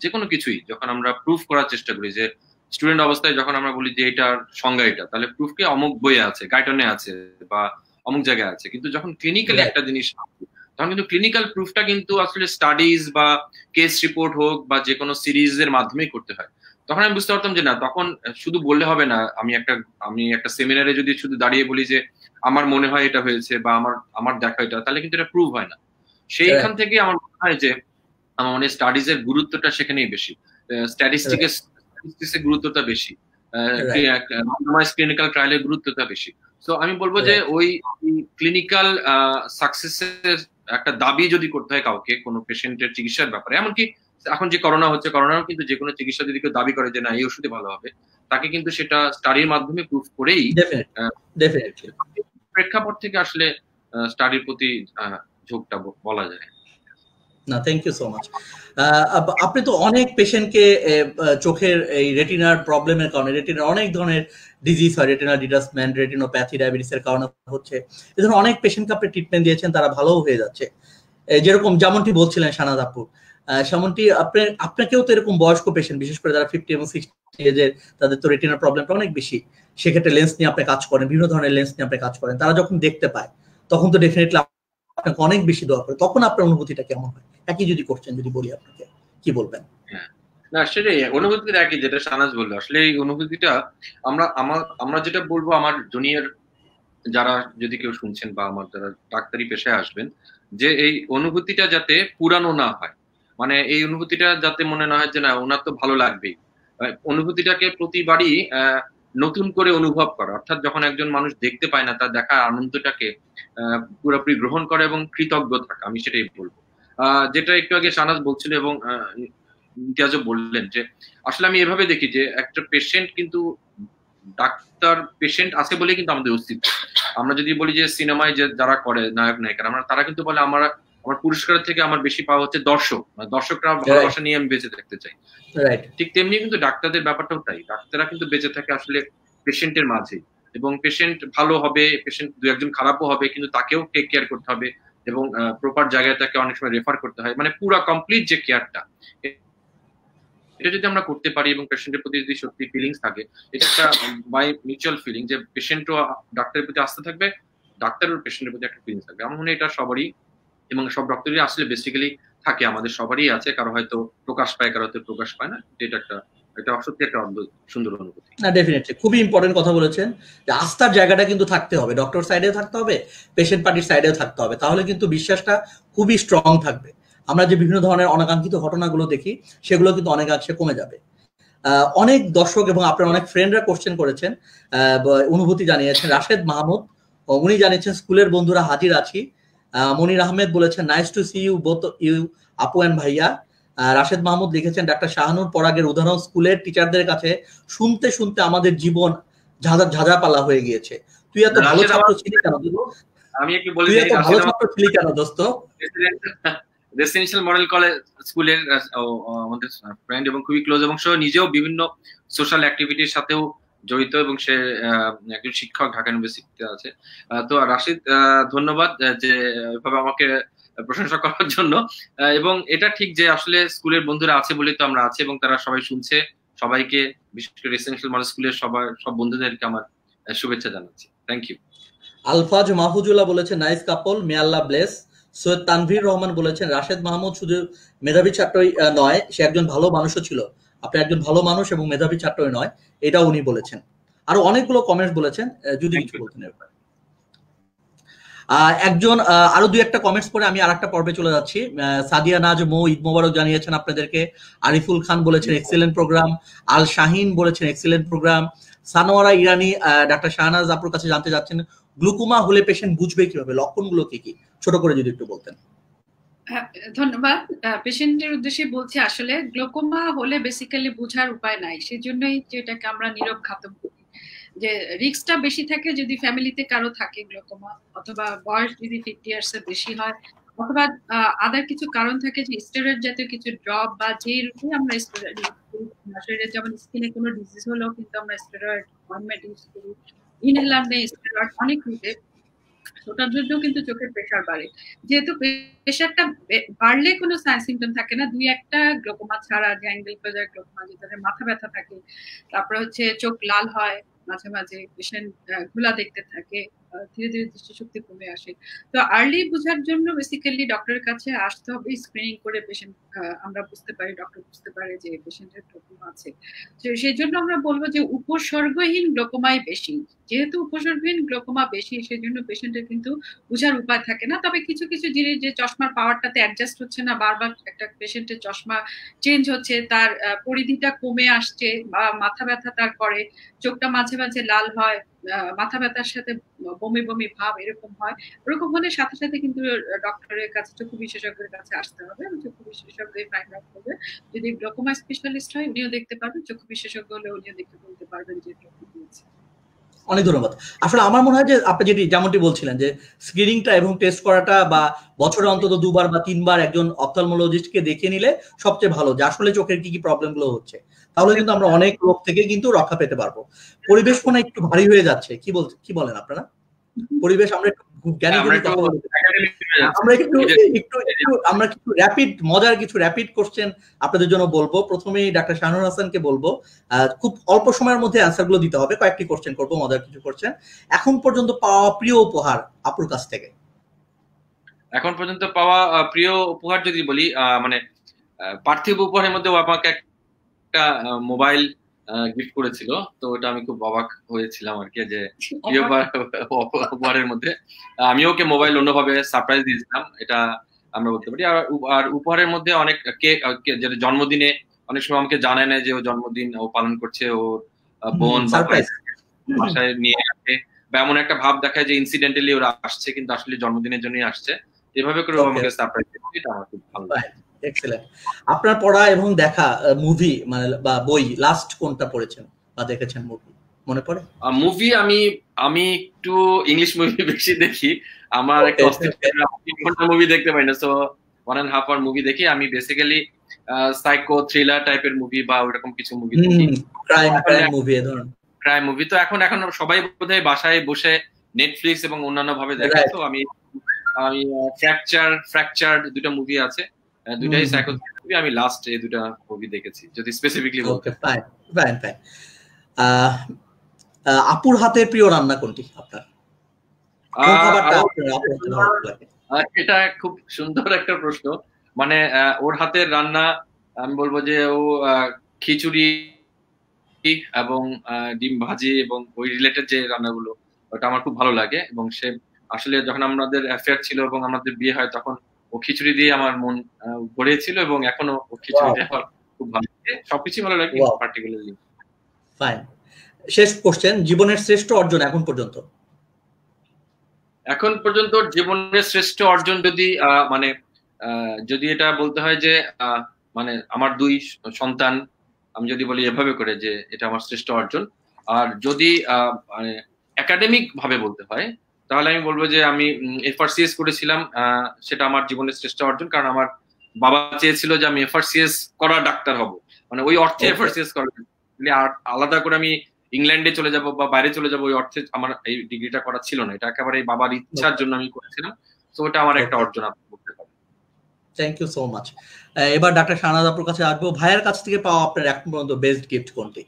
যে কোনো কিছুই যখন আমরা প্রুফ করার চেষ্টা করি, যে স্টুডেন্ট অবস্থায় যখন আমরা বলি যে এটার সংজ্ঞা এটা, তাহলে প্রুফকে অমুক বইয়ে আছে, গাইটনে আছে বা অমুক জায়গায় আছে, কিন্তু যখন ক্লিনিক্যালি একটা জিনিস তখন কিন্তু ক্লিনিক্যাল প্রুফটা কিন্তু আসলে স্টাডিজ বা কেস রিপোর্ট হোক বা যে কোনো সিরিজের মাধ্যমেই করতে হয়। তখন আমি বুঝতে পারতাম যে না, তখন শুধু বললে হবে না। আমি একটা সেমিনারে যদি শুধু দাঁড়িয়ে বলি যে আমার মনে হয় এটা হয়েছে বা আমার দেখা এটা, তাহলে কিন্তু এটা প্রুভ হয় না। সেইখান থেকে আমার মনে হয় যে আমার মনে স্টাডিজ এর গুরুত্বটা সেখানেই বেশি, স্ট্যাটিস্টিক্সের গুরুত্বটা বেশি, ক্লিনিক্যাল ট্রায়ালের গুরুত্বটা বেশি। তো আমি বলবো যে ওই ক্লিনিক্যাল সাকসেসের একটা দাবি যদি করতে হয় কাউকে কোনো পেশেন্টের চিকিৎসার ব্যাপারে, এমনকি এখন যে করোনা হচ্ছে, করোনাও কিন্তু যে কোনো চিকিৎসা যদি কেউ দাবি করে যে না এই ওষুধে ভালো হবে, তাকে কিন্তু সেটা স্টাডির মাধ্যমে প্রুফ করেই প্রেক্ষাপট থেকে আসলে স্টাডির প্রতি ঝোঁকটা বলা যায়। না, থ্যাংক ইউ সো মাচ। আপনি তো অনেক পেশেন্টকে চোখের এই রেটিনার প্রবলেমের কারণে, রেটিনার অনেক ধরনের ডিজিজ হয়, রেটিনা ডিটাচমেন্ট, রেটিনোপ্যাথি, ডায়াবেটিসের কারণে হচ্ছে, এই ধরনের অনেক পেশেন্টকে আপনি ট্রিটমেন্ট দিয়েছেন, তারা ভালোও হয়ে যাচ্ছে। যেরকম যেমনটি বলছিলেন শাহনাজ আপু, সেমনটি আপনাকেও তো এরকম বয়স্ক পেশেন্ট, বিশেষ করে যারা 50 এবং 60 এজের, তাদের তো রেটিনার প্রবলেমটা অনেক বেশি। সেক্ষেত্রে লেন্স নিয়ে আপনি কাজ করেন, বিভিন্ন ধরনের লেন্স নিয়ে আপনি কাজ করেন। তারা যখন দেখতে পায় তখন তো ডেফিনেটলি আপনাকে অনেক বেশি দোয়া করে। তখন আপনার অনুভূতিটা কেমন হয়? একই যদি করছেন, যদি বলি আপনাকে, কি বলবেন? না, সেটাই অনুভূতিটা একই, যেটা শাহনাজ বললো। আসলে এই অনুভূতিটা আমরা যেটা বলবো, আমার জুনিয়র যারা যদি কেউ শুনছেন বা আমার যারা ডাক্তারি পেশায় আসবেন, যে এই অনুভূতিটা যাতে পুরানো না হয়, মানে এই অনুভূতিটা যাতে মনে না হয় যে না ওনার তো ভালো লাগবেই, অনুভূতিটাকে প্রতিবারই নতুন করে অনুভব করা। অর্থাৎ যখন একজন মানুষ দেখতে পায় না, তার দেখার আনন্দটাকে পুরোপুরি গ্রহণ করে এবং কৃতজ্ঞ থাকা, আমি সেটাই বলবো। যেটা একটু আগে শাহনাজ বলছিল এবং ইমতিয়াজও বললেন, যে আসলে আমি এভাবে দেখি যে একটা পেশেন্ট কিন্তু ডাক্তার পেশেন্ট আছে বলে কিন্তু আমাদের অস্তিত্ব। আমরা যদি বলি যে সিনেমায় যে যারা করে নায়ক নায়িকারা, তারা কিন্তু বলে আমার পুরস্কারের থেকে আমার বেশি পাওয়া হচ্ছে দর্শক, দর্শকরা ভালোবাসা নিয়ে আমি বেঁচে থাকতে চাই। ঠিক তেমনি কিন্তু ডাক্তারদের ব্যাপারটাও তাই, ডাক্তাররা কিন্তু বেঁচে থাকে আসলে পেশেন্টের মাঝে, এবং পেশেন্ট ভালো হবে, পেশেন্ট দু একজন খারাপও হবে, কিন্তু তাকেও টেক কেয়ার করতে হবে এবং প্রপার জায়গায় তাকে অনেক সময় রেফার করতে হয়, মানে পুরো কমপ্লিট যে কেয়ারটা, এটা যদি আমরা করতে পারি এবং পেশেন্টের প্রতি যদি সত্যি ফিলিংস থাকে, এটা একটা বাই মিউচুয়াল ফিলিং, যে পেশেন্টও ডাক্তারের প্রতি আস্থা থাকবে, ডাক্তারের পেশেন্টের প্রতি একটা ফিলিংস থাকবে। আমার মনে হয় এটা সবারই, এবং সব ডক্টরই আসলে বেসিক্যালি থাকে, আমাদের সবারই আছে, কারো হয়তো প্রকাশ পায়, কারো হয়তো প্রকাশ পায় না। এটা সত্যি একটা সুন্দর অনুভূতি। না, ডেফিনেটলি খুবই ইম্পর্টেন্ট কথা বলেছেন, যে আস্থার জায়গাটা কিন্তু থাকতে হবে, ডক্টর সাইডেও থাকতে হবে, পেশেন্ট পার্টির সাইডেও থাকতে হবে, তাহলে কিন্তু বিশ্বাসটা খুবই স্ট্রং থাকবে। আমরা যে বিভিন্ন ধরনের অনাকাঙ্ক্ষিত ঘটনাগুলো দেখি, সেগুলো কিন্তু অনেকাংশে কমে যাবে। অনেক দর্শক এবং আপনার অনেক ফ্রেন্ডরা কোশ্চেন করেছেন, অনুভূতি জানিয়েছেন। রাশেদ মাহমুদ উনি জানিয়েছেন স্কুলের বন্ধুরা হাজির আছি। মনির আহমেদ বলেছেন nice to see you both you আপু এন্ড ভাইয়া। রাশেদ মাহমুদ লিখেছেন ডাক্তার শাহানুর পরাগের উদাহরণ স্কুলের টিচারদের কাছে শুনতে শুনতে আমাদের জীবন ঝাঁঝাপালা হয়ে গিয়েছে। তুই এত ভালো ছাত্র ছিলি কেন? আমি একটু বলি, তুই এত ভালো ছাত্র ছিলি কেন দোস্ত? রেসিডেন্সিয়াল মডেল কলেজ স্কুলের আমাদের ফ্রেন্ড এবং খুবই ক্লোজ, এবং সে নিজেও বিভিন্ন সোশ্যাল অ্যাক্টিভিটির সাথেও জড়িত, এবং সে একজন শিক্ষক ঢাকা ইউনিভার্সিটিতে আছে। তো রাশিদ, ধন্যবাদ যে এভাবে আমাকে প্রশংসা করার জন্য। এবং এটা ঠিক যে আসলে স্কুলের বন্ধুরা আছে বলেই তো আমরা আছি, এবং তারা সবাই শুনছে। সবাইকে, বিশেষ করে রেসিডেন্সিয়াল মডেল স্কুলের সব বন্ধুদেরকে আমার শুভেচ্ছা জানাচ্ছি। Thank you. আলফাজ মাহফুজুল্লাহ বলেছেন নাইস কাপল, মে আল্লাহ ব্লেস। সৈয়দ তানভীর রহমান বলেছেন রাশেদ মাহমুদ শুধু মেধাবী ছাত্রই নয়, সে একজন ভালো মানুষও ছিল। আপনি একজন ভালো মানুষ এবং মেধাবী ছাত্রই নয়, এটাও উনি বলেছেন। আরো অনেকগুলো কমেন্টস বলেছেন, যদি কিছু বলতেন। একজন আরো দুই একটা কমেন্টস পরে আমি আরেকটা পর্বে চলে যাচ্ছি। সাদিয়া নাজ মো ঈদ মোবারক জানিয়েছেন আপনাদেরকে। আরিফুল খান বলেছেন এক্সেলেন্ট প্রোগ্রাম। আল শাহিন বলেছেন এক্সেলেন্ট প্রোগ্রাম। সানোয়ারা ইরানি ডাক্তার শাহনাজ আপুর কাছে জানতে যাচ্ছেন গ্লুকোমা হলে পেশেন্ট বুঝবে কিভাবে, লক্ষণগুলো কি কি, ছোট করে যদি একটু বলতেন। ধন্যবাদ। পেশেন্টের উদ্দেশ্যে বলছি, আসলে গ্লোকোমা হলে বেসিক্যালি বোঝার উপায় নাই, সেজন্যই যেটাকে আমরা নীরব ঘাতক বলি। যে রিস্কটা বেশি থাকে যদি ফ্যামিলিতে কারো থাকে গ্লোকোমা, অথবা বয়স যদি 50 ইয়ার্স এর বেশি হয়, অথবা আদার কিছু কারণ থাকে যে স্টেরয়েড জাতীয় কিছু ড্রপ বা যে রূপে আমরা স্টেরয়েড শরীরে, যেমন স্কিনে কোনো ডিজিজ হলেও কিন্তু আমরা স্টেরয়েড অয়েন্টমেন্ট ইউজ করি, ইনহেলার নেই স্টেরয়েড অনেক রূপে, ওটার জন্য কিন্তু চোখের প্রেশার বাড়ে। যেহেতু প্রেশারটা বাড়লে কোনো সিমটম থাকে না, দুই একটা গ্লোকোমা ছাড়া, যে অ্যাঙ্গেল প্রেজার গ্লোকোমা, যেটাতে মাথা ব্যথা থাকে, তারপরে হচ্ছে চোখ লাল হয়, মাঝে মাঝে পেশেন্ট ঘোলা দেখতে থাকে, ধীরে ধীরে দৃষ্টিশক্তি কমে আসে। তো আর্লি বোঝার জন্য বেসিক্যালি ডক্টরের কাছে আসতে হবে, স্ক্রিনিং করে পেশেন্ট আমরা বুঝতে পারি, ডক্টর বুঝতে পারে যে পেশেন্টের গ্লোকোমা আছে। তো সেই জন্য আমরা বলবো যে উপসর্গহীন গ্লোকোমাই বেশি। যেহেতু উপসর্গহীন গ্লোকোমা বেশি, সেই জন্য পেশেন্টের কিন্তু বোঝার উপায় থাকে না। তবে কিছু কিছু জিনিস, যে চশমার পাওয়ারটাতে অ্যাডজাস্ট হচ্ছে না, বারবার একটা পেশেন্টের চশমা চেঞ্জ হচ্ছে, তার পরিধিটা কমে আসছে, বা মাথা ব্যথা তার করে, চোখটা মাঝে মাঝে লাল হয়, মাথা ব্যথার সাথে বমি বমি ভাব এরকম হয়, ওরকম হলে সাথে সাথে কিন্তু ডক্টরের কাছে, চক্ষু বিশেষজ্ঞের কাছে আসতে হবে। চক্ষু বিশেষজ্ঞ ফাইন্ড আউট করবে। যদি গ্লোকোমা স্পেশালিস্ট হয় উনিও দেখতে পারবেন, চক্ষু বিশেষজ্ঞ হলে উনিও দেখতে বলতে পারবেন যে গ্লোকোমা হয়েছে। অনেক ধন্যবাদ। আসলে আমার মনে হয় যে আপনি যেমনটি বলছিলেন যে স্ক্রিনিংটা এবং টেস্ট করাটা, বা বছরে অন্তত 2 বার বা 3 বার একজন অপথলমোলজিস্টকে দেখে নিলে সবচেয়ে ভালো, যে আসলে চোখের কি কি প্রবলেম গুলো হচ্ছে। তাহলে কিন্তু আমরা অনেক রোগ থেকে কিন্তু রক্ষা পেতে পারবো। পরিবেশ মনে একটু ভারী হয়ে যাচ্ছে, কি বলেন আপনারা? পরিবেশ আমরা একটু জ্ঞানী গুণী কথা বলতে, আমরা কিছু মজার কিছু র্যাপিড কোশ্চেন আপনাদের জন্য বলবো। প্রথমেই ডাক্তার শাহনুর হাসানকে বলবো, খুব অল্প সময়ের মধ্যে অ্যান্সার গুলো দিতে হবে। কয়েকটি কোশ্চেন করবো, মজার কিছু কোশ্চেন। এখন পর্যন্ত পাওয়া প্রিয় উপহার আপুর কাছ থেকে? এখন পর্যন্ত পাওয়া প্রিয় উপহার যদি বলি, মানে পার্থিব উপহারের মধ্যে আমাকে একটা মোবাইল গিফট করেছিল, তো ওটা আমি খুব অবাক হয়েছিলাম আর কি, যে প্রিয় উপহারের মধ্যে আমি ওকে মোবাইল অন্যভাবে সারপ্রাইজ দিয়েছিলাম, এটা আমরা বলতে পারি। আর উপহারের মধ্যে অনেক যেটা জন্মদিনে অনেক সময় আমাকে জানায় না যে ও জন্মদিন ও পালন করছে, ওর বোন বাসায় নিয়ে আসে, বা এমন একটা ভাব দেখায় যে ইনসিডেন্টালি ওরা আসছে, কিন্তু আসলে জন্মদিনের জন্যই আসছে। এভাবে করে ও আমাকে সারপ্রাইজ দিয়েছে, এটা আমার খুব ভালো লাগে। এক্সেলেন্ট। আপনার পড়া এবং দেখা মুভি মানে বা বই লাস্ট কোনটা পড়েছেন বা দেখেছেন মুভি মনে পড়ে? মুভি আমি একটু ইংলিশ মুভি বেশি দেখি। আমার একটা মুভি দেখতে পাই না, সো 1.5 আওয়ার মুভি দেখি। আমি বেসিক্যালি সাইকো থ্রিলার টাইপের মুভি বা ওরকম কিছু মুভি দেখি, ক্রাইম মুভি। তো এখন সবাই বোধহয় বাসায় বসে নেটফ্লিক্স এবং অন্যান্য ভাবে দেখে। তো আমি ফ্র্যাকচার দুটো মুভি আছে, দুটাই সাইকো মুভি। আমি লাস্ট এই দুটো মুভি দেখেছি, যদি স্পেসিফিকলি বলতে। ফাইন। আপুর হাতের প্রিয় রান্না কোনটি আপনার? এটা খুব সুন্দর একটা প্রশ্ন। মানে ওর হাতের রান্না আমি বলবো যে ও খিচুড়ি এবং ডিম ভাজি এবং ওই রিলেটেড যে রান্নাগুলো, ওটা আমার খুব ভালো লাগে। এবং সে আসলে যখন আমাদের অ্যাফেয়ার ছিল এবং আমাদের বিয়ে হয়, তখন ও খিচুড়ি দিয়ে আমার মন ভরেছিল, এবং এখনো ও খিচুড়িটা আমার খুব ভালো লাগে। সবকিছু ভালো লাগে, পার্টিকুলারলি। ফাইন। শেষ কোশ্চেন, জীবনের শ্রেষ্ঠ অর্জন এখন পর্যন্ত? এখন পর্যন্ত জীবনের শ্রেষ্ঠ অর্জন যদি এটা বলতে হয় যে মানে আমার 2 সন্তান, আমি যদি বলি এভাবে করে যে এটা আমার শ্রেষ্ঠ অর্জন। আর যদি মানে একাডেমিক ভাবে বলতে হয়, তাহলে আমি বলবো যে আমি FRCS করেছিলাম, সেটা আমার জীবনের শ্রেষ্ঠ অর্জন। কারণ আমার বাবা চেয়েছিল যে আমি FRCS করা ডাক্তার হব, মানে ওই অর্থে FRCS করা। আর আলাদা করে আমি ইংল্যান্ডে চলে যাব বা বাইরে চলে যাব ওই অর্থে আমার এই ডিগ্রিটা করা ছিল না। এটা একেবারে বাবার ইচ্ছার জন্য আমি করেছিলাম। তো ওটা আমার একটা অর্জন আপনি বলতে পারেন। Thank you so much. এবার ডাক্তার শাহনাজ আপুর কাছে আসবো। ভাইয়ের কাছ থেকে পাওয়া আপনার এখন পর্যন্ত বেস্ট গিফট কোনটি?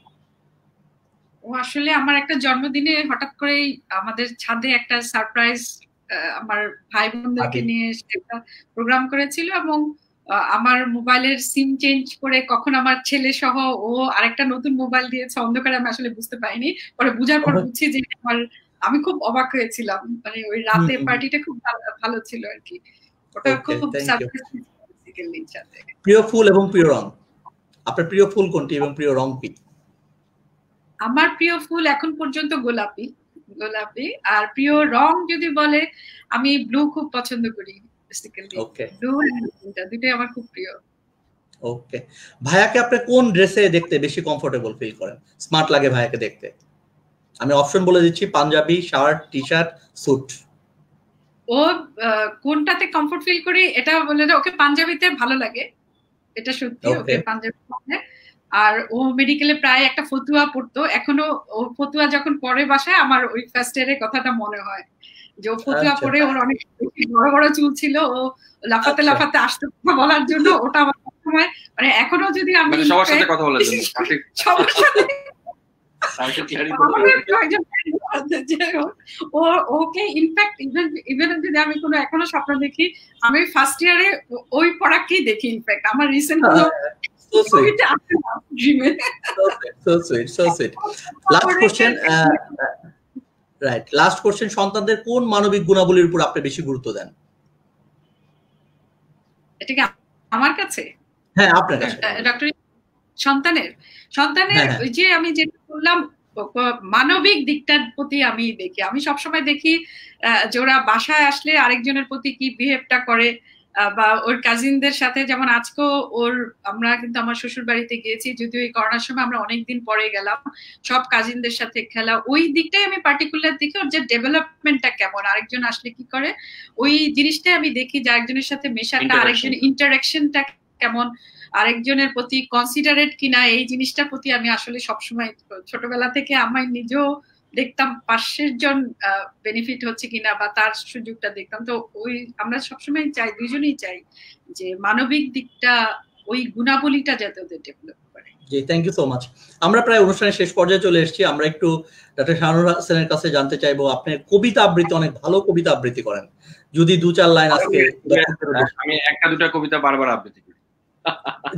ও আসলে আমার একটা জন্মদিনে হঠাৎ করেই আমাদের ছাদে একটা সারপ্রাইজ, আমার ভাই বোনদেরকে নিয়ে একটা প্রোগ্রাম করেছিল, এবং আমার মোবাইলের সিম চেঞ্জ করে কখন আমার ছেলে সহ ও আরেকটা নতুন মোবাইল দিয়েছে অন্ধকারে, আমি আসলে বুঝতে পাইনি। পরে বুঝার পর বুঝছি যে আমি খুব অবাক হয়েছিলাম। মানে ওই রাতে পার্টিটা খুব ভালো ছিল আর কি। ওটা খুব সারপ্রাইজ। প্রিয় ফুল এবং প্রিয় রং? আপনার প্রিয় ফুল কোনটি এবং প্রিয় রং কি? আমার প্রিয় ফুল এখন পর্যন্ত গোলাপি। আর প্রিয় রং যদি বলে, আমি ব্লু খুব পছন্দ করি। বেসিক্যালি ওকে ব্লু এন্ড দুটোই আমার খুব প্রিয়। ওকে, ভাইয়াকে আপনি কোন ড্রেসে দেখতে বেশি কমফোর্টেবল ফিল করেন, স্মার্ট লাগে ভাইয়াকে দেখতে? আমি অপশন বলে দিচ্ছি, Punjabi, shirt, T shirt, suit. ও কোনটাতে কমফোর্ট ফিল করি এটা বলে ওকে পাঞ্জাবিতে ভালো লাগে, এটা সত্যি, ওকে পাঞ্জাবি। আর ও মেডিকেলে প্রায় একটা ফতুয়া পড়তো, এখনো ও ফতুয়া যখন পড়ে বাসায় আমার ওই ফার্স্ট ইয়ারের কথাটা মনে হয় যে ও ফতুয়া পড়ে, ওর অনেক বড় বড় চুল ছিল, ও লাফাতে লাফাতে আসতো কথা বলার জন্য। ওটা আমার সময় মানে এখনো যদি আমি সবার সাথে কথা বলার জন্য সবার সাথে ওকে ইনফ্যাক্ট ইভেন যদি আমি কোনো এখনো স্বপ্ন দেখি, আমি ফার্স্ট ইয়ারে ওই পড়াকেই দেখি। ইনফ্যাক্ট আমার রিসেন্ট লাস্ট কোশ্চেন, সন্তানদের কোন মানবিক গুণাবলীর উপর আপনি বেশি গুরুত্ব দেন? এটা কি আমার কাছে? হ্যাঁ, আপনার কাছে। ডক্টর সন্তানের ওই যে আমি যেটা বললাম, মানবিক দিকটার প্রতি আমি দেখি। আমি সবসময় দেখি যে ওরা বাসায় আসলে আরেকজনের প্রতি কি বিহেভটা করে, বা ওর কাজিনদের সাথে, যেমন আজকেও আমরা কিন্তু আমার শ্বশুর বাড়িতে গিয়েছি, যদিও এই করোনার সময় আমরা অনেকদিন পরে গেলাম, সব কাজিনদের সাথে খেলা, ওই দিকটাই আমি পার্টিকুলার দেখি। ওর যে ডেভেলপমেন্টটা কেমন, আরেকজন আসলে কি করে, ওই জিনিসটাই আমি দেখি যে আরেকজনের সাথে মেশাটা, আরেকজনের ইন্টারাকশনটা কেমন, আরেকজনের প্রতি কনসিডারেট কিনা, এই জিনিসটার প্রতি আমি আসলে সবসময় ছোটবেলা থেকে আমি নিজেও দেখতাম পাশের জন বেনিফিট হচ্ছে কিনা বা তার সুযোগটা দেখতাম। তো ওই আমরা সবসময় চাই, দুইজনেই চাই যে মানবিক দিকটা, ওই গুণাবলীটা যাতে ওদের ডেভেলপ করে। জি, থ্যাংক ইউ সো মাচ। আমরা প্রায় অনুষ্ঠানের শেষ পর্যায়ে চলে এসেছি। আমরা একটু ডক্টর শাহানুর হাসানের কাছে জানতে চাইবো, আপনি কবিতা আবৃত্তি, অনেক ভালো কবিতা আবৃত্তি করেন, যদি 2-4 লাইন আজকে। আমি একটা দুটা কবিতা বারবার আবৃত্তি করি।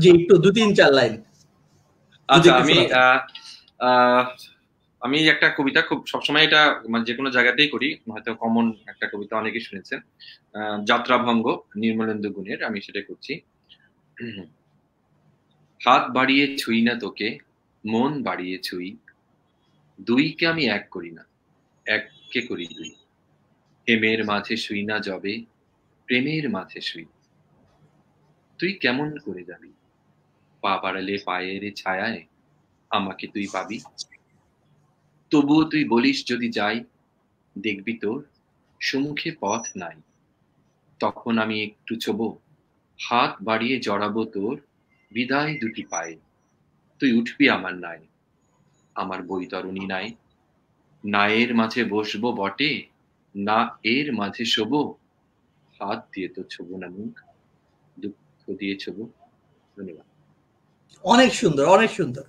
জি, একটু 2-3-4 লাইন। আচ্ছা, আমি একটা কবিতা খুব সবসময়, এটা মানে যে কোনো জায়গাতেই করি, হয়তো কমন একটা কবিতা অনেকেই শুনেছেন, যাত্রাভঙ্গ নির্মলেন্দু গুণের, আমি সেটা করছি। হাত বাড়িয়ে ছুঁই না তোকে, মন বাড়িয়ে ছুঁই, দুইকে আমি এক করি না, এককে করি দুই। হেমের মাঝে শুই না যবে, প্রেমের মাঝে শুই, তুই কেমন করে যাবি, পা বাড়ালে পায়ের ছায়ায় আমাকে তুই পাবি, তবুও তুই বলিস যদি যাই, দেখবি তোর সম্মুখে পথ নাই, তখন আমি একটু ছোবো, হাত বাড়িয়ে জড়াবো তোর বিদায় দুটি পায়ে, তুই উঠবি আমার নাই, আমার বৈতরণী নাই, নায়ের মাঝে বসবো বটে, না এর মাঝে শোবো, হাত দিয়ে তো ছোবো না মুখ, দুঃখ দিয়ে ছোবো। ধন্যবাদ। অনেক সুন্দর, অনেক সুন্দর।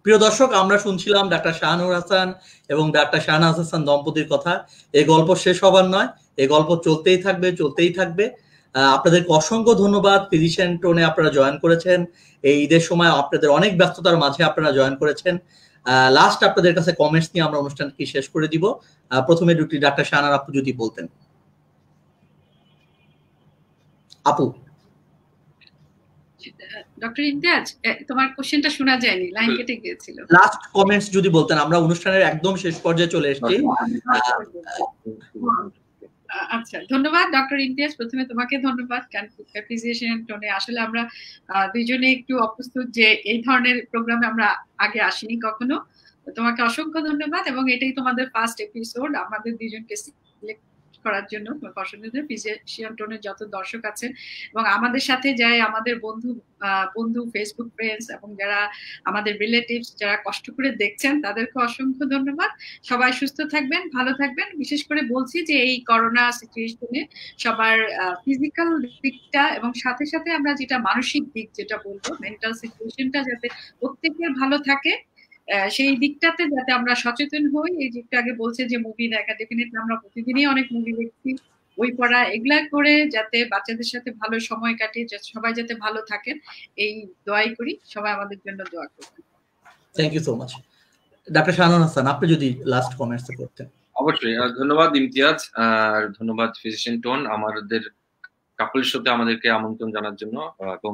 প্রিয় দর্শক, আমরা শুনছিলাম ডাক্তার শাহানুর হাসান এবং ডাক্তার শাহনাজ হাসান দম্পতির কথা। এই গল্প শেষ হবার নয়, এই গল্প চলতেই থাকবে, চলতেই থাকবে। আপনাদেরকে অসংখ্য ধন্যবাদ। ফিজিশিয়ান টোনে আপনারা জয়েন করেছেন, এই ঈদের সময় আপনাদের অনেক ব্যস্ততার মাঝে আপনারা জয়েন করেছেন। লাস্ট আপনাদের কাছে কমেন্টস নিয়ে আমরা অনুষ্ঠানটি শেষ করে দিব। প্রথমে দুটি ডাক্তার শাহনার আপু যদি বলতেন। আপু। ডক্টর ইমতিয়াজ, তোমার কোশ্চেনটা শোনা যায়নি, লাইন কেটে গিয়েছিল। লাস্ট কমেন্টস যদি বলতেন, আমরা অনুষ্ঠানের একদম শেষ পর্যায়ে চলে এসেছি। আচ্ছা, ধন্যবাদ ডক্টর ইমতিয়াজ। প্রথমে তোমাকে ধন্যবাদ, ফিজিশিয়ান টোনে আসলে আমরা দুইজনে একটু অপ্রস্তুত যে এই ধরনের প্রোগ্রামে আমরা আগে আসিনি কখনো। তোমাকে অসংখ্য ধন্যবাদ, এবং এটাই তোমাদের ফার্স্ট এপিসোড। আমাদের দুইজনকে সিলেক্ট করার জন্য তোমাকে অসংখ্য। ফিজিশিয়ান টোনের যত দর্শক আছেন এবং আমাদের সাথে যায় আমাদের বন্ধু ফেসবুক ফ্রেন্ডস এবং যারা আমাদের রিলেটিভস যারা কষ্ট করে দেখছেন, তাদেরকে অসংখ্য ধন্যবাদ। সবাই সুস্থ থাকবেন, ভালো থাকবেন। বিশেষ করে বলছি যে এই করোনা সিচুয়েশনে সবার ফিজিক্যাল দিকটা এবং সাথে সাথে আমরা যেটা মানসিক দিক যেটা বলবো, মেন্টাল সিচুয়েশনটা যাতে প্রত্যেকের ভালো থাকে, সেই দিকটাতে যাতে আমরা সচেতন হই। এই যেটা আগে বলছে যে মুভি দেখা, ডেফিনেটলি আমরা প্রতিদিনই অনেক মুভি দেখছি, বই পড়া, এগুলা করে যাতে বাচ্চাদের সাথে ভালো সময় কাটে, সবাই যাতে ভালো থাকেন, এই দোয়াই করি। সবাই আমাদের জন্য দোয়া করবেন। Thank you so much. ডাক্তার শাহানুর হাসান, আপনি যদি লাস্ট কমেন্টস করতেন। অবশ্যই ধন্যবাদ ইমতিয়াজ, আর ধন্যবাদ ফিজিশিয়ান টোন আমাদের কাপল শোতে আমাদেরকে আমন্ত্রণ জানার জন্য। এবং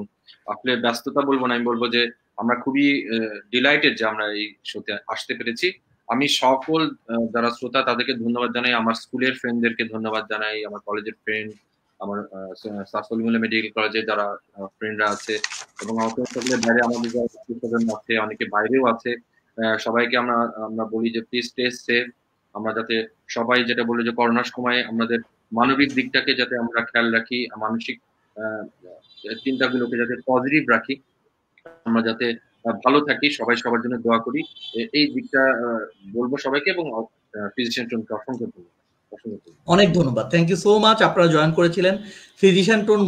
আসলে ব্যস্ততা বলবো না, আমি বলবো যে আমরা খুবই ডিলাইটেড যে আমরা এই শোতে আসতে পেরেছি। আমি সকল যারা শ্রোতা তাদেরকে ধন্যবাদ জানাই, আমার স্কুলের ফ্রেন্ডদেরকে ধন্যবাদ জানাই, আমার কলেজের ফ্রেন্ড, আমার সলিমুল্লাহ মেডিকেল কলেজে যারা ফ্রেন্ডরা আছে এবং বাইরে আমাদের যারা আছে, অনেকে বাইরেও আছে, সবাইকে আমরা বলি যে প্লিজ স্টে সেফ। আমরা যাতে সবাই যেটা বলি যে করোনার সময় আমাদের মানবিক দিকটাকে যাতে আমরা খেয়াল রাখি, মানসিক চিন্তাগুলোকে যাতে পজিটিভ রাখি, আমরা যাতে ভালো থাকি, সবাই সবার জন্য দোয়া করি, এই দিকটা বলবো সবাইকে। এবং ফিজিশিয়ান টোনকে অসংখ্য ধন্যবাদ। অনেক ধন্যবাদ, থ্যাংক ইউ সো মাচ। আপনারা জয়েন করেছিলেন ফিজিশিয়ান টোন,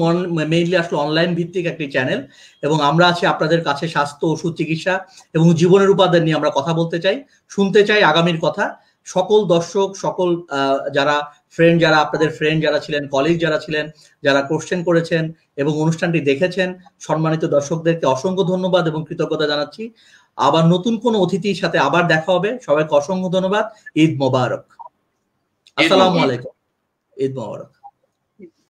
মেইনলি আসলে অনলাইন ভিত্তিক একটি চ্যানেল, এবং আমরা আছি আপনাদের কাছে স্বাস্থ্য, ওষুধ, চিকিৎসা এবং জীবনের উপাদান নিয়ে আমরা কথা বলতে চাই, শুনতে চাই আগামীর কথা। সকল দর্শক, সকল যারা ফ্রেন্ড, যারা আপনাদের ফ্রেন্ড যারা ছিলেন, কলিগ যারা ছিলেন, যারা কোশ্চেন করেছেন এবং অনুষ্ঠানটি দেখেছেন, সম্মানিত দর্শকদেরকে অসংখ্য ধন্যবাদ এবং কৃতজ্ঞতা জানাচ্ছি। আবার নতুন কোনো অতিথির সাথে আবার দেখা হবে। সবাইকে অসংখ্য ধন্যবাদ। ঈদ মোবারক। আসসালামু আলাইকুম। ঈদ মোবারক।